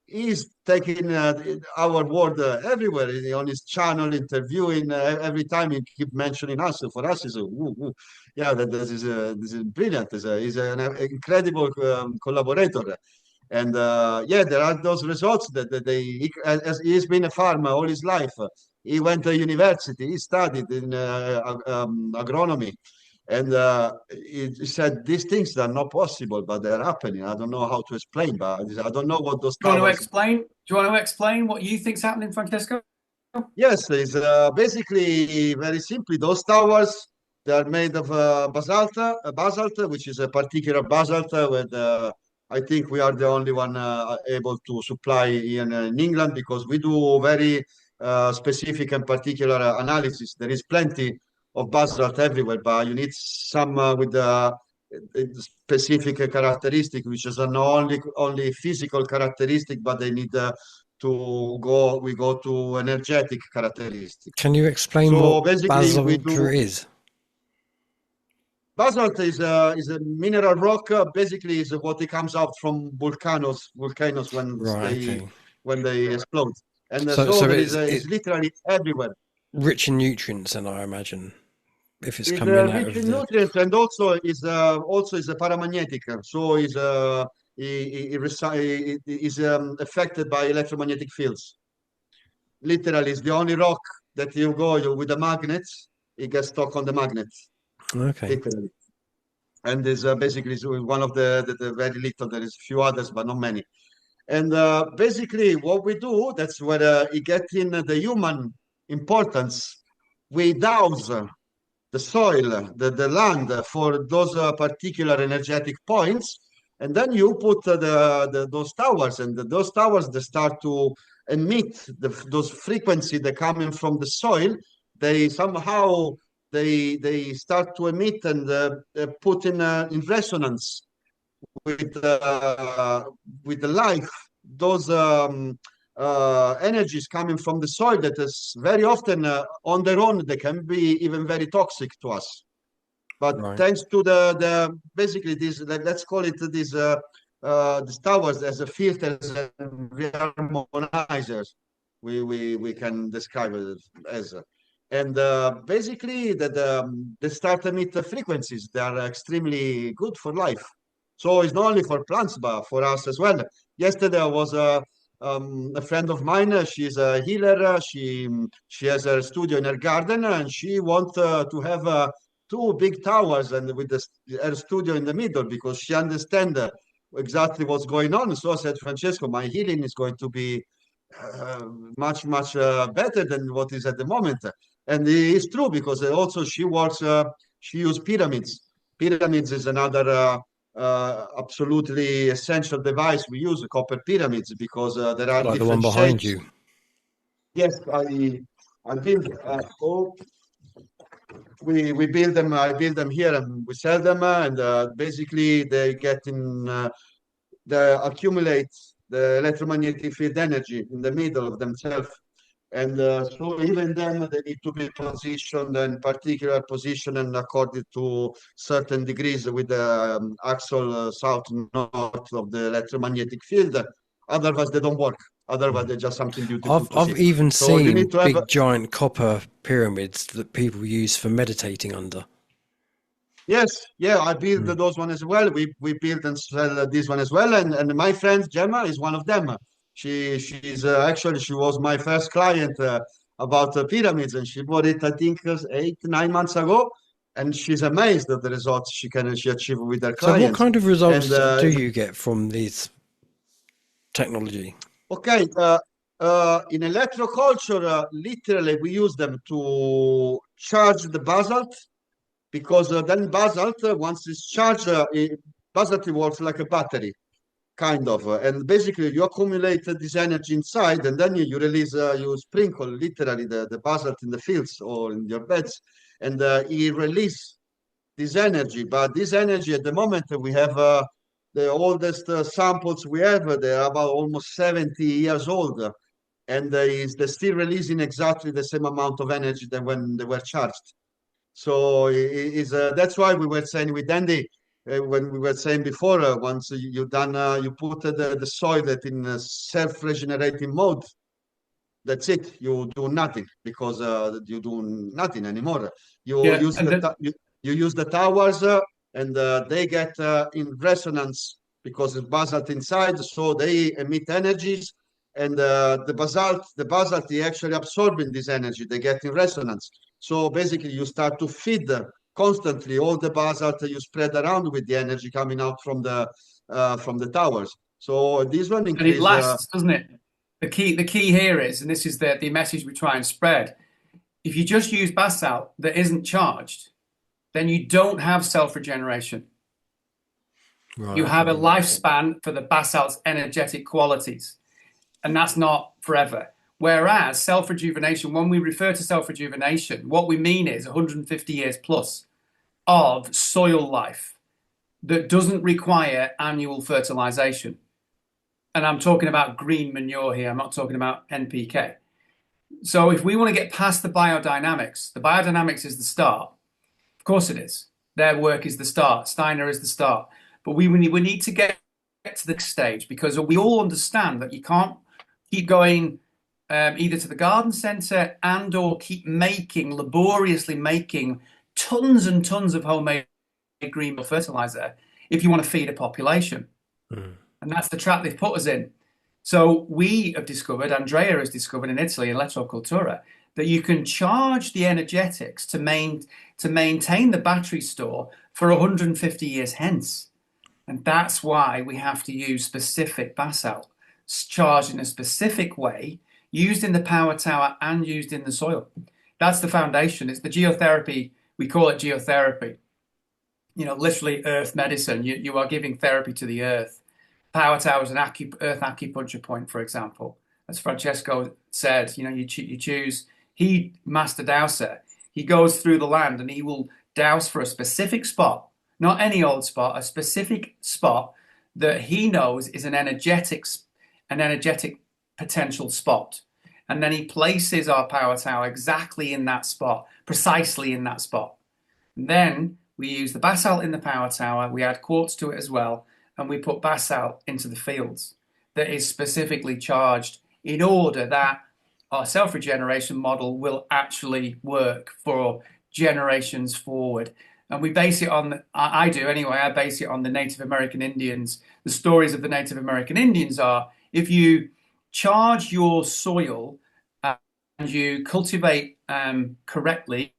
He's taking our word everywhere on his channel, interviewing every time. He keep mentioning us. For us, is yeah, this is brilliant. He's an incredible collaborator. And yeah, there are those results that as he's been a farmer all his life. He went to university. He studied in agronomy, and he said these things are not possible, but they're happening. I don't know how to explain, but I don't know what those. Do you want to explain what you think's happening, Francesco? Yes, it's basically very simply those towers. They are made of basalt, which is a particular basalt with. I think we are the only one able to supply in England, because we do very specific and particular analysis. There is plenty of basalt everywhere, but you need some with specific characteristic, which is not only physical characteristic, but they need we go to energetic characteristics. Can you explain what basalt is? Basalt is a mineral rock. Basically, is what it comes out from volcanoes when they explode, and so it's literally everywhere. Rich in nutrients, and I imagine if it's coming out rich in nutrients, and also is a paramagnetic. So is affected by electromagnetic fields. Literally, it's the only rock that you go with the magnets. It gets stuck on the magnets. Okay. Literally. And is basically one of the very little. There is a few others, but not many. And basically, what we do, that's where you get in the human importance. We douse the soil, the land for those particular energetic points, and then you put those towers, and those towers, they start to emit those frequencies that coming from the soil. They somehow they start to emit and put in resonance with the life. Those energies coming from the soil that is very often on their own, they can be even very toxic to us. But thanks to the basically this, let's call it these towers as a filters and harmonizers, we can describe it as. And basically, they start to emit the frequencies that are extremely good for life. So it's not only for plants, but for us as well. Yesterday, I was a friend of mine. She's a healer. She has a studio in her garden, and she wants to have 2 big towers and with her studio in the middle, because she understands exactly what's going on. So I said, Francesco, my healing is going to be much better than what is at the moment. And it's true, because also she works, she uses pyramids. Pyramids is another absolutely essential device we use, copper pyramids, because there are Like the one different behind shapes. you. Yes, I build. We build them. I build them here, and we sell them. And basically, they get in. They accumulate the electromagnetic field energy in the middle of themselves. And so even them, they need to be positioned in particular position and according to certain degrees with the axle south north of the electromagnetic field. Otherwise, they don't work. Otherwise, they're just something beautiful to see. I've even So you need seen to have. big giant copper pyramids that people use for meditating under. Yes, yeah, I build Mm. those one as well. We build and sell this one as well. And my friend Gemma is one of them. She's actually she was my first client about pyramids, and she bought it I think 8 9 months ago, and she's amazed at the results she achieve with her So what clients. kind of And results do you get from this technology? okay, in electroculture, literally we use them to charge the basalt because then basalt, once it's charged, basalt works like a battery, kind of. And basically, you accumulate this energy inside, and then you release, you sprinkle literally the basalt in the fields or in your beds, and it release this energy. But this energy, at the moment, we have the oldest samples we have. They're about almost 70 years old. And they're still releasing exactly the same amount of energy than when they were charged. So that's why we were saying with Andy, when we were saying before, once you done, you put the soil that in self-regenerating mode, that's it. You do nothing because you do nothing anymore. You Yeah, use and you use the towers and they get in resonance because it's basalt inside, so they emit energies. And the basalt, is actually absorbing this energy. They get in resonance. So basically, you start to feed constantly all the basalt you spread around with the energy coming out from the towers. So this one and it increase. lasts, doesn't it? The key here is, and this is the message we try and spread. If you just use basalt that isn't charged, then you don't have self-regeneration. Right, You have a okay. lifespan for the basalt's energetic qualities, and that's not forever. Whereas self-rejuvenation, when we refer to self-rejuvenation, what we mean is 150 years plus of soil life that doesn't require annual fertilization. And I'm talking about green manure here. I'm not talking about NPK. So if we want to get past the biodynamics is the start. Of course it is. Their work is the start. Steiner is the start. But we need to get to the stage because we all understand that you can't keep going either to the garden centre and or keep laboriously making tons and tons of homemade green fertilizer if you want to feed a population. Mm. And that's the trap they've put us in. So we have discovered, Andrea has discovered in Italy, Electro-Culture, that you can charge the energetics to maintain the battery store for 150 years hence. And that's why we have to use specific basalt, charged in a specific way, used in the power tower and used in the soil. That's the foundation. It's the geotherapy. We call it geotherapy. Literally earth medicine. You are giving therapy to the earth. Power tower is an earth acupuncture point, for example. As Francesco said, you choose. He, master dowser, he goes through the land and he will douse for a specific spot, not any old spot, a specific spot that he knows is an energetic potential spot. And then he places our power tower exactly in that spot, precisely in that spot. And then we use the basalt in the power tower, we add quartz to it as well, and we put basalt into the fields that is specifically charged in order that our self-regeneration model will actually work for generations forward. And we base it on, I do anyway, I base it on the Native American Indians. The stories of the Native American Indians are, if you charge your soil and you cultivate correctly,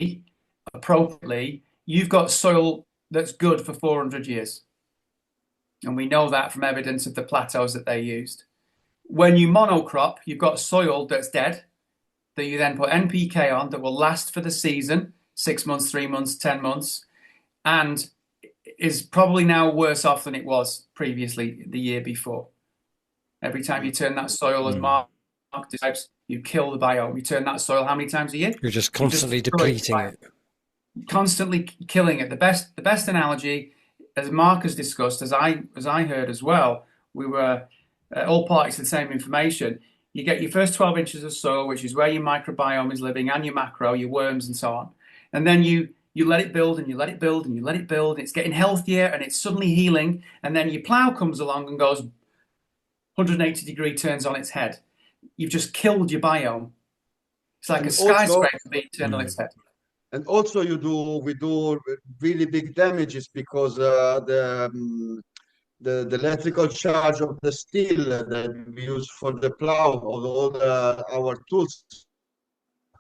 appropriately, you've got soil that's good for 400 years. And we know that from evidence of the plateaus that they used. When you monocrop, you've got soil that's dead, that you then put NPK on that will last for the season, 6 months, 3 months, 10 months. And is probably now worse off than it was previously the year before. Every time you turn that soil, as Mark describes, you kill the biome. You turn that soil how many times a year? You're just constantly depleting it. Constantly killing it. The best analogy, as Mark has discussed, as I heard as well, we were all parties to the same information. You get your first 12 inches of soil, which is where your microbiome is living, and your macro, your worms and so on. And then you let it build and you let it build and you let it build. It's getting healthier and it's suddenly healing. And then your plow comes along and goes 180-degree turns on its head. You've just killed your biome. It's like a skyscraper being turned on its head. And also we do really big damages because the electrical charge of the steel that we use for the plow of all our tools.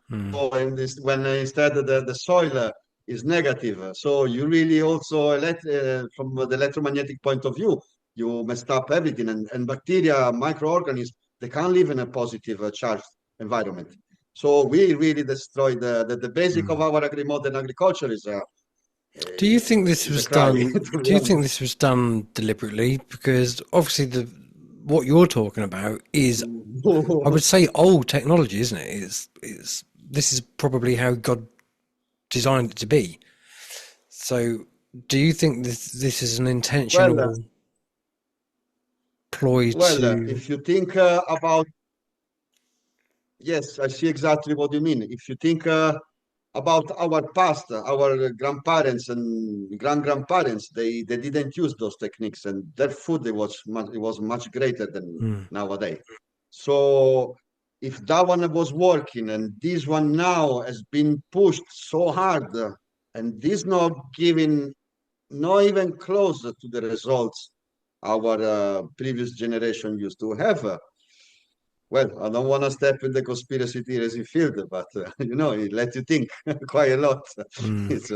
So when instead the soil is negative, so you really also from the electromagnetic point of view, you messed up everything, and bacteria, microorganisms, they can't live in a positive charged environment. So we really destroy the basic of our modern agriculture is. Do you think this was done? Do you think this was done deliberately? Because obviously what you're talking about is, I would say, old technology, isn't it? This is probably how God designed it to be. So, do you think this is an intentional ploy to? If you think about, yes, I see exactly what you mean. If you think about our past, our grandparents and grandparents, they didn't use those techniques, and their food it was much greater than nowadays. So if that one was working and this one now has been pushed so hard, and this not giving not even closer to the results our previous generation used to have. Well, I don't want to step in the conspiracy theory field, but it lets you think quite a lot. It's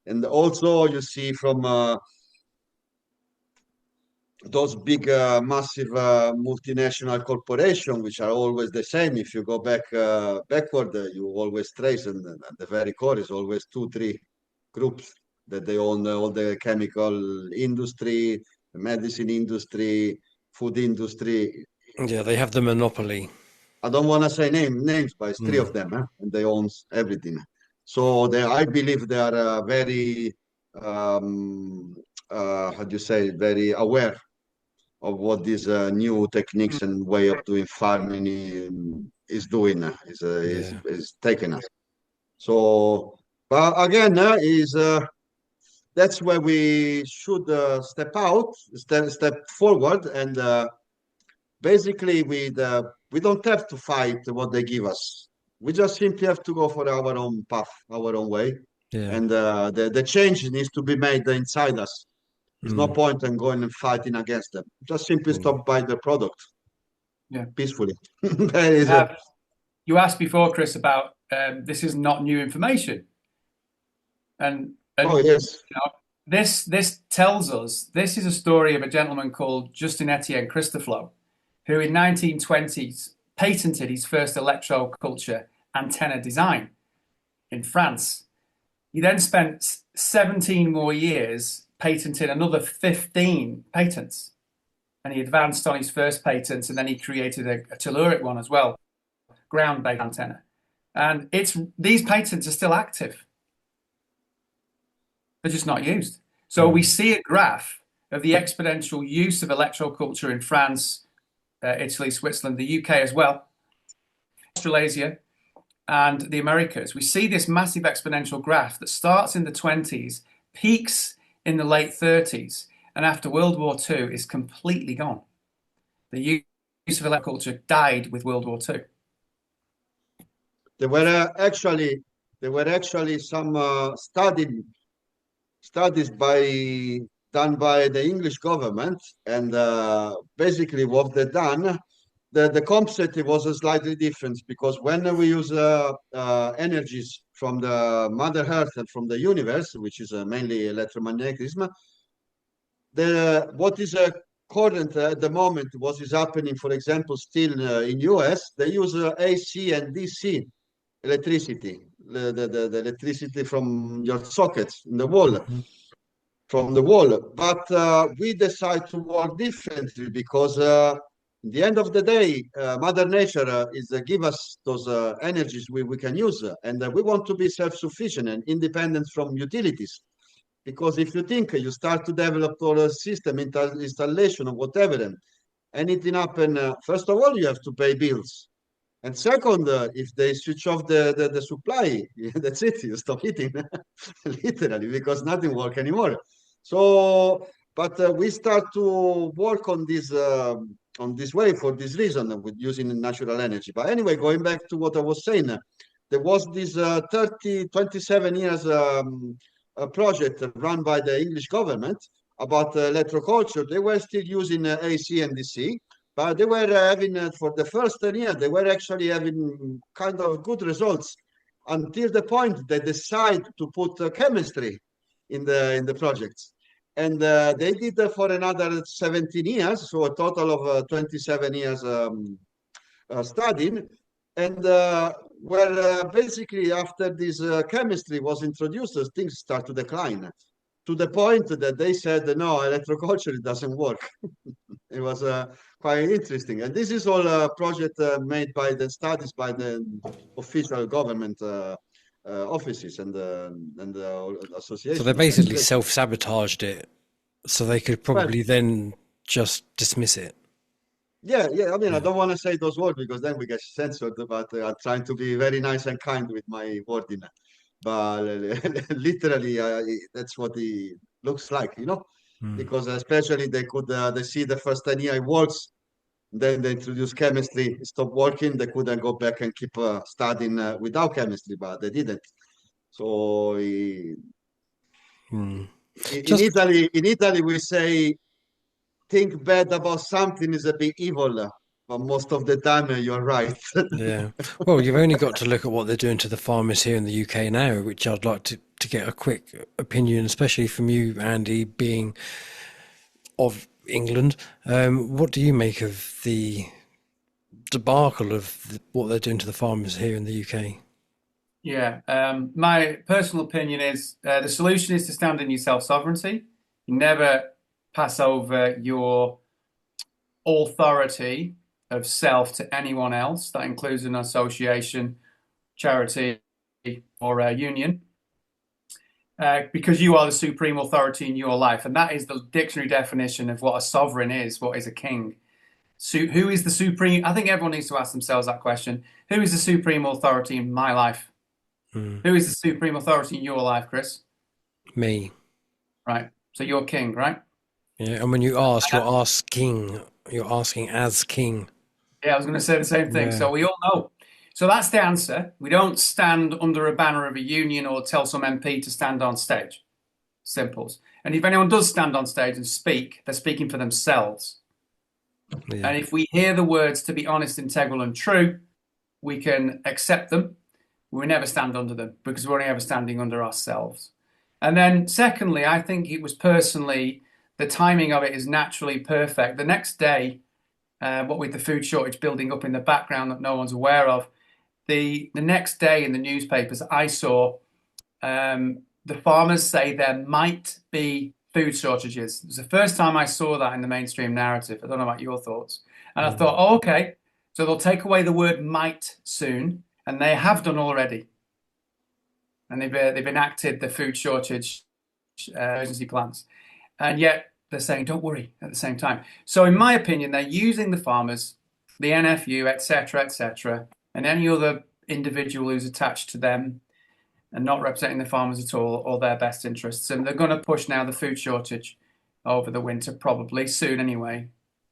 and also you see from those big, massive multinational corporations, which are always the same. If you go backward, you always trace, and at the very core is always 2, 3 groups that they own all the chemical industry, the medicine industry, food industry. Yeah, they have the monopoly. I don't want to say names, but it's 3 of them, and they own everything. So I believe they are very, how do you say, very aware of what these new techniques and way of doing farming is doing, is taking us. So, but again, that's where we should step forward, and basically we don't have to fight what they give us. We just simply have to go for our own path, our own way, and the change needs to be made inside us. There's no point in going and fighting against them. Just simply stop buying the product. Yeah, peacefully. You asked before, Chris, about this is not new information, and oh yes, this tells us this is a story of a gentleman called Justin Etienne Christoflo, who in 1920s patented his first electro-culture antenna design in France. He then spent 17 more years patenting another 15 patents, and he advanced on his first patents, and then he created a telluric one as well, ground-based antenna. And these patents are still active. They're just not used. So we see a graph of the exponential use of electro-culture in France, Italy, Switzerland, the UK as well, Australasia, and the Americas. We see this massive exponential graph that starts in the 20s, peaks in the late 30s, and after World War II is completely gone. The use of electro-culture died with World War II. There were actually some studies done by the English government, and basically what they done, the concept was slightly different, because when we use energies from the Mother Earth and from the universe, which is mainly electromagnetism, what is current at the moment, what is happening, for example, still in US, they use AC and DC electricity, the electricity from your sockets in the wall. from the wall. But we decide to work differently because in the end of the day, Mother Nature is give us those energies we can use, and we want to be self-sufficient and independent from utilities. Because if you think you start to develop all system installation or whatever, and anything happen, first of all, you have to pay bills. And second, if they switch off the supply, that's it, you stop eating, literally, because nothing work anymore. So, but we start to work on this way for this reason, with using natural energy. But anyway, going back to what I was saying, there was this 27 years a project run by the English government about electroculture. They were still using AC and DC, but they were having, for the first 10 years, they were actually having kind of good results until the point they decide to put chemistry in the projects. And they did that for another 17 years, so a total of 27 years studying. And basically after this chemistry was introduced, things start to decline to the point that they said, no, electroculture doesn't work. It was quite interesting. And this is all a project made by the studies by the official government offices and associations. So they basically self-sabotaged it, so they could probably then just dismiss it. Yeah. I mean, I don't want to say those words because then we get censored, but I'm trying to be very nice and kind with my wording. But literally, that's what it looks like, because especially they see the first 10 years it works, then they introduce chemistry, stop working, they couldn't go back and keep studying without chemistry, but they didn't. So in Italy, we say, think bad about something is a bit evil, but most of the time you're right. Yeah. Well, you've only got to look at what they're doing to the farmers here in the UK now, which I'd like to get a quick opinion, especially from you, Andy, being of England. What do you make of the debacle of what they're doing to the farmers here in the UK? Yeah, my personal opinion is the solution is to stand in your self-sovereignty. You never pass over your authority of self to anyone else. That includes an association, charity, or a union, because you are the supreme authority in your life. And that is the dictionary definition of what a sovereign is, what is a king. So who is the supreme? I think everyone needs to ask themselves that question. Who is the supreme authority in my life? Who is the supreme authority in your life, Chris? Me. Right. So you're king, right? Yeah, and when you ask, you're asking. You're asking as king. Yeah, I was going to say the same thing. Yeah. So we all know. So that's the answer. We don't stand under a banner of a union or tell some MP to stand on stage. Simples. And if anyone does stand on stage and speak, they're speaking for themselves. Yeah. And if we hear the words to be honest, integral, and true, we can accept them. We never stand under them because we're only ever standing under ourselves. And then secondly, I think it was personally, the timing of it is naturally perfect. The next day, what with the food shortage building up in the background that no one's aware of, the next day in the newspapers, I saw the farmers say there might be food shortages. It was the first time I saw that in the mainstream narrative. I don't know about your thoughts. And I thought, oh, okay, so they'll take away the word might soon, and they have done already. And they've enacted the food shortage emergency plans. And yet they're saying, don't worry at the same time. So in my opinion, they're using the farmers, the NFU, etc., and any other individual who's attached to them and not representing the farmers at all or their best interests. And they're going to push now the food shortage over the winter, probably soon anyway.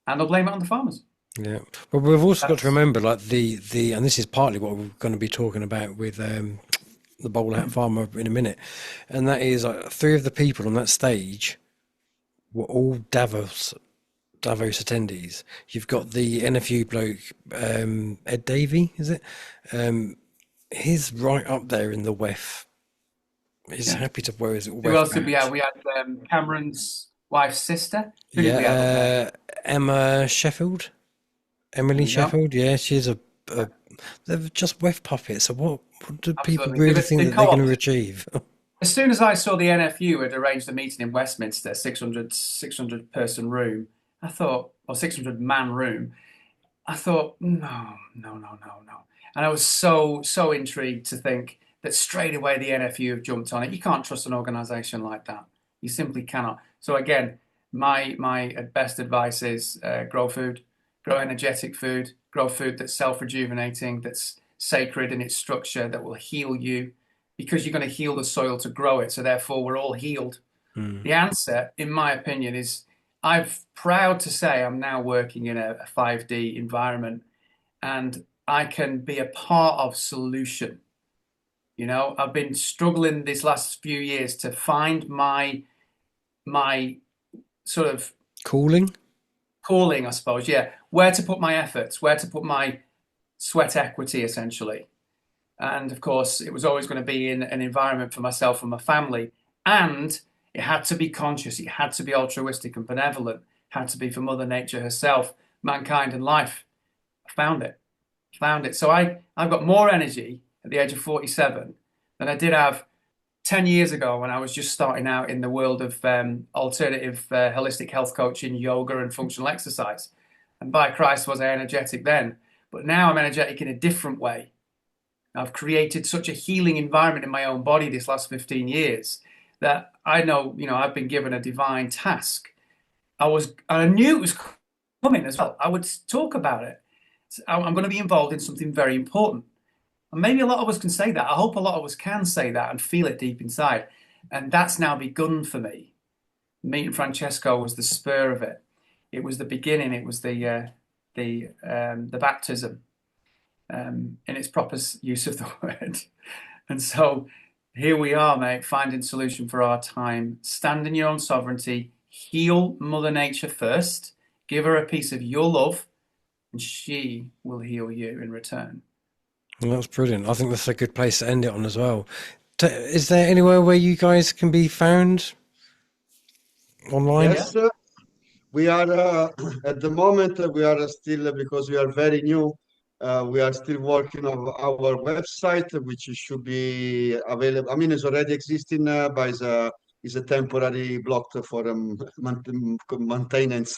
And they'll blame it on the farmers. Yeah. Well, we've also got to remember, like the and this is partly what we're going to be talking about with the bowl hat farmer in a minute, and that is like 3 of the people on that stage were all Davos attendees. You've got the NFU bloke, Ed Davey, is it? He's right up there in the WEF. He's happy to wear his WEF. Who else did we have? We had Cameron's wife's sister. Who did we have? Emily Sheffield. Yeah, she's they're just WEF puppets. So what do people really think that they're going to achieve? As soon as I saw the NFU had arranged a meeting in Westminster, 600 person room, I thought, or 600 man room, I thought, no, no, no, no, no. And I was so intrigued to think that straight away the NFU have jumped on it. You can't trust an organization like that. You simply cannot. So again, my best advice is grow food, grow energetic food, grow food that's self-rejuvenating, that's sacred in its structure, that will heal you, because you're going to heal the soil to grow it. So therefore, we're all healed. The answer, in my opinion, is I'm proud to say I'm now working in a 5D environment, and I can be a part of solution. You know, I've been struggling these last few years to find my sort of Calling. I suppose. Yeah, where to put my efforts, where to put my sweat equity, essentially. And of course, it was always going to be in an environment for myself and my family. And it had to be conscious, it had to be altruistic and benevolent, it had to be for Mother Nature herself, mankind, and life. I found it. So I've got more energy at the age of 47 than I did have 10 years ago when I was just starting out in the world of alternative holistic health coaching, yoga, and functional exercise. And by Christ, was I energetic then. But now I'm energetic in a different way. I've created such a healing environment in my own body this last 15 years that I know, I've been given a divine task. I knew it was coming as well. I would talk about it. I'm going to be involved in something very important. And maybe a lot of us can say that. I hope a lot of us can say that and feel it deep inside. And that's now begun for me. Meeting Francesco was the spur of it. It was the beginning. It was the baptism. In its proper use of the word. And so here we are, mate, finding solution for our time. Stand in your own sovereignty, heal Mother Nature first, give her a piece of your love, and she will heal you in return. Well, that's brilliant. I think that's a good place to end it on as well. Is there anywhere where you guys can be found online? Yes, we are at the moment we are still, because we are very new, we are still working on our website, which should be available. I mean, it's already existing, but is a temporary blocked for maintenance.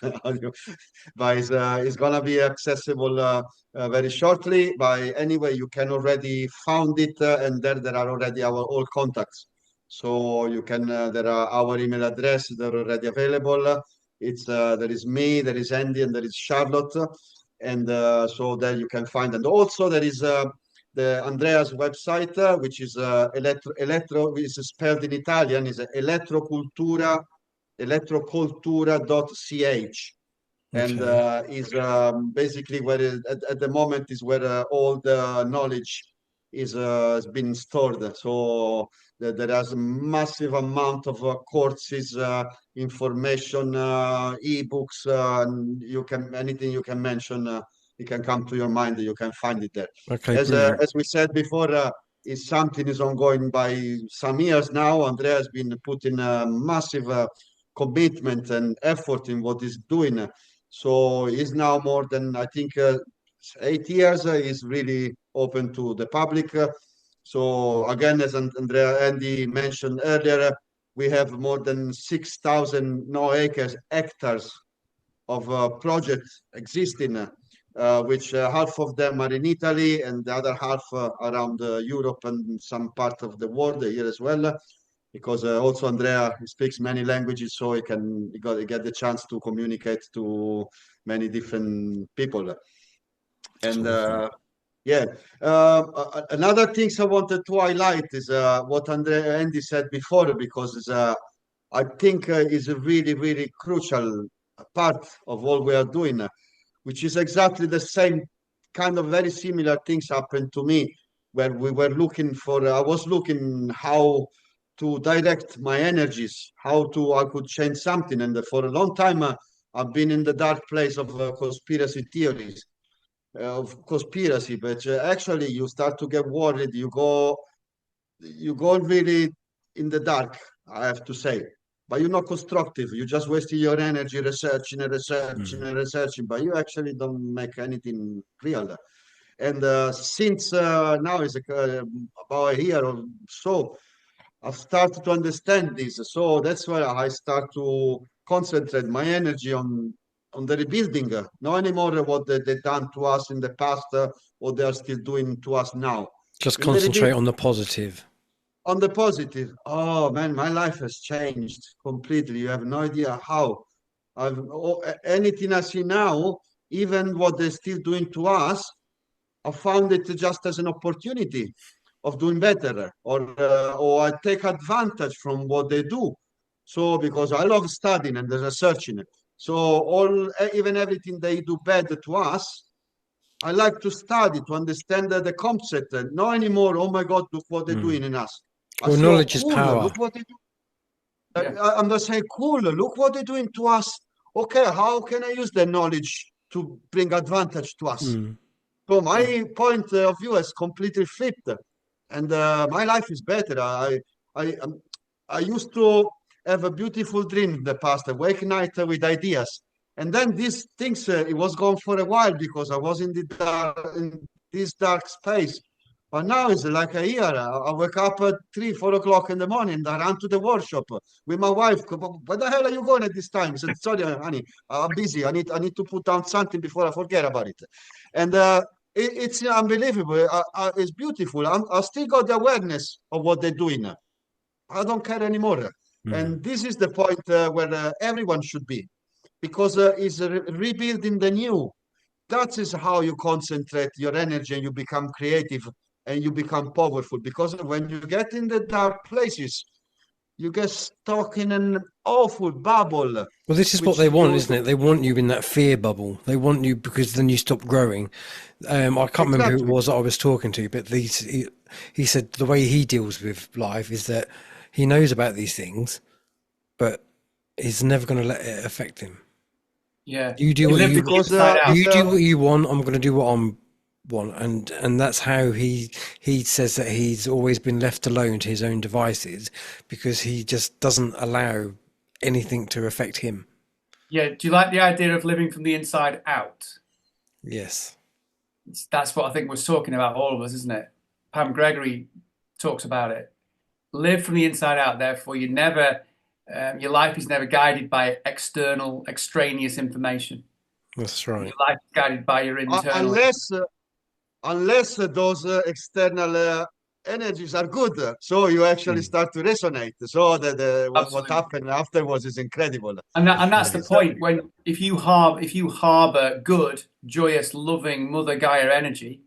But it's gonna be accessible very shortly. By anyway, you can already found it, and there are already our all contacts. So you can there are our email address. They're already available. It's there is me, there is Andy, and there is Charlotte, and so there you can find. And also there is the Andrea's website, which is electro, which is spelled in Italian, is Electro-Cultura, electrocultura.ch. And is basically where at the moment is where all the knowledge is has been stored. So there is a massive amount of courses, information, ebooks, and you can anything you can mention, it can come to your mind. You can find it there. Okay, brilliant. As we said before, is something is ongoing by some years now. Andrea has been putting a massive commitment and effort in what he's doing. So he's now more than, I think, 8 years. Is really open to the public. So again, as Andy mentioned earlier, we have more than 6,000 hectares of projects existing, which half of them are in Italy and the other half around Europe and some part of the world here as well. Because also Andrea speaks many languages, so he get the chance to communicate to many different people. And yeah, another things I wanted to highlight is what Andy said before, because it's, I think is a really crucial part of what we are doing, which is exactly the same kind of very similar things happened to me where we were looking for. I was looking how to direct my energies, how to I could change something, and for a long time I've been in the dark place of conspiracy theories of conspiracy, but actually you start to get worried. You go really in the dark, I have to say. But you're not constructive. You're just wasting your energy researching and researching and researching, but you actually don't make anything real. And since now is about a year or so, I've started to understand this. So that's why I start to concentrate my energy on the rebuilding. Not anymore what they've done to us in the past, what they are still doing to us now. Just In the concentrate rebuild, on the positive. on the positive. Oh man, my life has changed completely. You have no idea how. Anything I see now, even what they're still doing to us, I found it just as an opportunity of doing better, or I take advantage from what they do. So because I love studying and researching, so even everything they do bad to us, I like to study to understand the concept. Not anymore. Oh my God, look what they're doing in us. I Well, say, oh knowledge is cool, power. look what they do. Yeah. I'm just saying, cool, look what they're doing to us. Okay, how can I use the knowledge to bring advantage to us? So Yeah. my point of view has completely flipped, and my life is better. I, um, I used to have a beautiful dream in the past, a wake night with ideas, and then these things it was gone for a while because I was in this dark space. But now it's like a year. I wake up at 3, 4 o'clock in the morning. And I run to the workshop with my wife. Where the hell are you going at this time? I said, sorry, honey, I'm busy. I need to put down something before I forget about it. And it's unbelievable. It's beautiful. I still got the awareness of what they're doing. I don't care anymore. And this is the point where everyone should be, because it's rebuilding the new. That is how you concentrate your energy and you become creative and you become powerful. Because when you get in the dark places, you get stuck in an awful bubble, Well, this is what which they want, you isn't it? They want you in that fear bubble. They want you because then you stop growing. I can't remember who it exactly. was that I was talking to, but he said the way he deals with life is that he knows about these things, but he's never going to let it affect him. Yeah. You do He what lived you from the Because inside out. you do what you want. I'm going to do what I want, and that's how he says that he's always been left alone to his own devices because he just doesn't allow anything to affect him. Yeah. Do you like the idea of living from the inside out? Yes. That's what I think we're talking about, all of us, isn't it? Pam Gregory talks about it. Live from the inside out. Therefore, your life is never guided by external, extraneous information. That's Your right. life is guided by your internal. unless those external energies are good, so you actually start to resonate. So what Absolutely. happened afterwards is incredible. And that's the It's, point. When if you harbor good, joyous, loving Mother Gaia energy,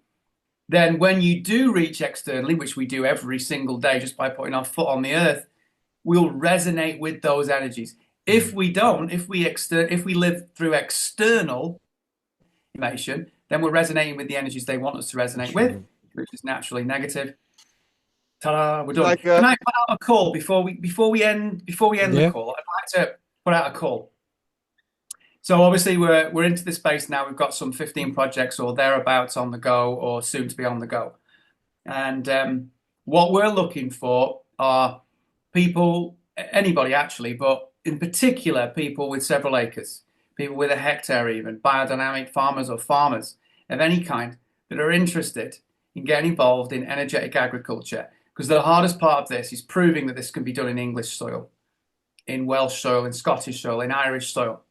then when you do reach externally, which we do every single day just by putting our foot on the earth, we'll resonate with those energies. If we don't, if we live through external information, then we're resonating with the energies they want us to resonate with, which is naturally negative. Ta-da, we're it's done. like Can I put out a call before we end the Yeah. call? I'd like to put out a call. So obviously we're into this space now. We've got some 15 projects or thereabouts on the go or soon to be on the go. And what we're looking for are people, anybody actually, but in particular people with several acres, people with a hectare even, biodynamic farmers or farmers of any kind that are interested in getting involved in energetic agriculture. Because the hardest part of this is proving that this can be done in English soil, in Welsh soil, in Scottish soil, in Irish soil.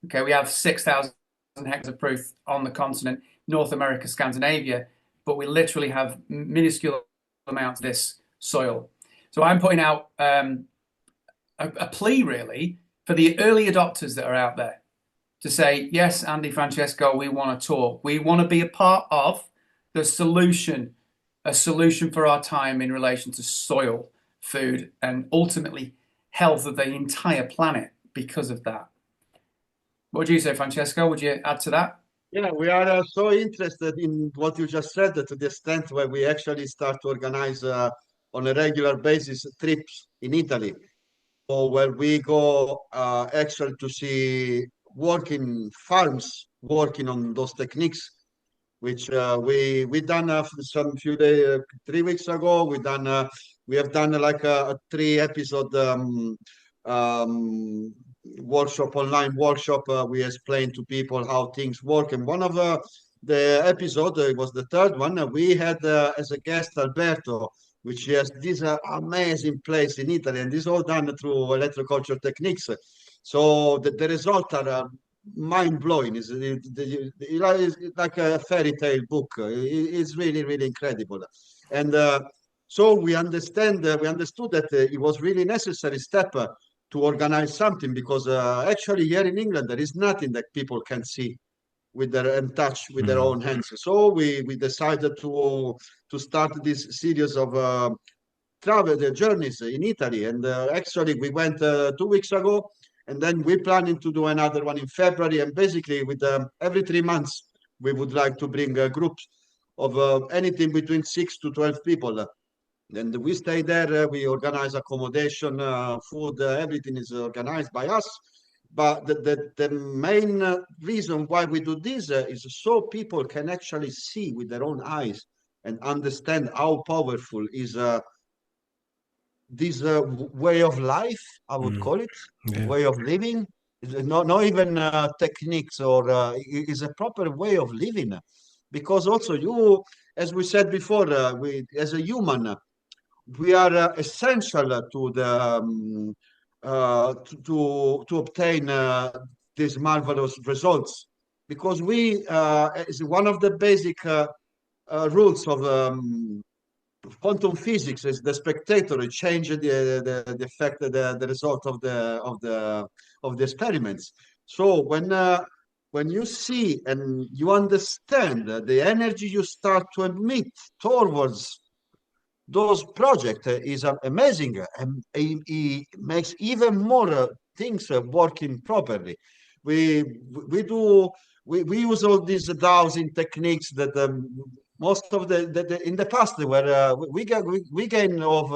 Okay, we have 6,000 hectares of proof on the continent, North America, Scandinavia, but we literally have minuscule amounts of this soil. So I'm putting out a plea really for the early adopters that are out there to say, yes, Andy, Francesco, we want to talk. We want to be a part of the solution, a solution for our time in relation to soil, food, and ultimately health of the entire planet because of that. What do you say, Francesco? Would you add to that? Yeah, we are so interested in what you just said to the extent where we actually start to organize on a regular basis trips in Italy, or where we go actually to see working farms working on those techniques, which we done some few days 3 weeks ago. We have done like a 3 episode um, workshop, online workshop. We explain to people how things work, and one of the episode, it was the third one, we had as a guest Alberto, which has this amazing place in Italy, and this all done through electro-culture techniques. So the results are mind-blowing. It's like a fairy tale book. It's really, really incredible. And so we understood that it was really necessary step to organize something, because actually here in England there is nothing that people can see with their and touch with their own hands. So we decided to start this series of travel journeys in Italy, and actually we went 2 weeks ago, and then we're planning to do another one in February. And basically, with every 3 months, we would like to bring groups of anything between 6 to 12 people. And we stay there, we organize accommodation, food, everything is organized by us. But the main reason why we do this is so people can actually see with their own eyes and understand how powerful is this way of life, I would call it, Yeah. way of living. Not even techniques, or is a proper way of living. Because also you, as we said before, as a human, we are essential to the to obtain these marvelous results, because we is one of the basic rules of quantum physics is the spectator change the effect, the result of the experiments. So when you see and you understand the energy you start to emit towards those projects is amazing, and it makes even more things working properly. We we do we use all these dowsing techniques that most of the in the past they were we gain of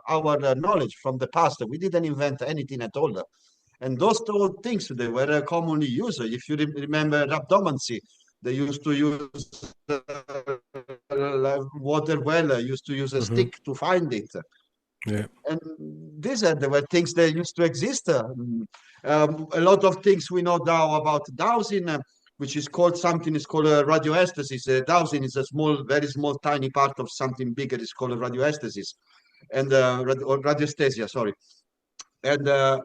our knowledge from the past. We didn't invent anything at all. And those two things they were commonly used. If you remember rhabdomancy, they used to use water well, used to use a stick to find it. Yeah. And these are there were things that used to exist. A lot of things we know now about dowsing, which is called something is called radioestasis. Dowsing is a small, very small, tiny part of something bigger. It's called radioestasis, and or radiostasia. Sorry, and a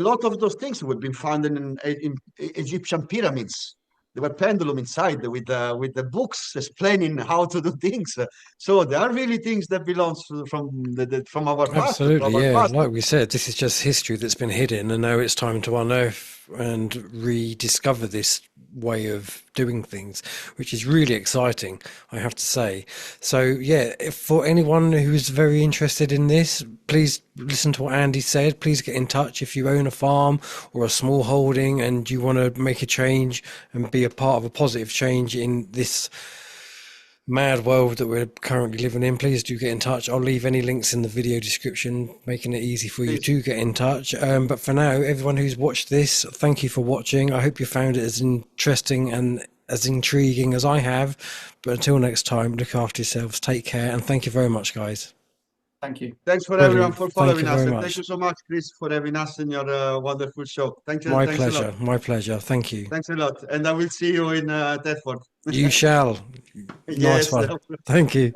lot of those things have been found in Egyptian pyramids. There were pendulum inside with the books explaining how to do things. So there are really things that belongs from our past. From Absolutely, our yeah. past. Like we said, this is just history that's been hidden, and now it's time to unearth and rediscover this way of doing things, which is really exciting, I have to say. So, yeah, for anyone who's very interested in this, please listen to what Andy said. Please get in touch if you own a farm or a small holding and you want to make a change and be a part of a positive change in this mad world that we're currently living in. Please do get in touch. I'll leave any links in the video description, making it easy for you to get in touch. But for now, everyone who's watched this, thank you for watching. I hope you found it as interesting and as intriguing as I have. But until next time, look after yourselves, take care, and thank you very much, guys. Thank you. Thanks for Brilliant. everyone for following Thank you us, very and much. thank you so much, Chris, for having us in your wonderful show. Thank you. My Thanks a pleasure. lot. My pleasure. Thank you. Thanks a lot, and I will see you in Thetford. You shall. Yes. Nice one. Thank you.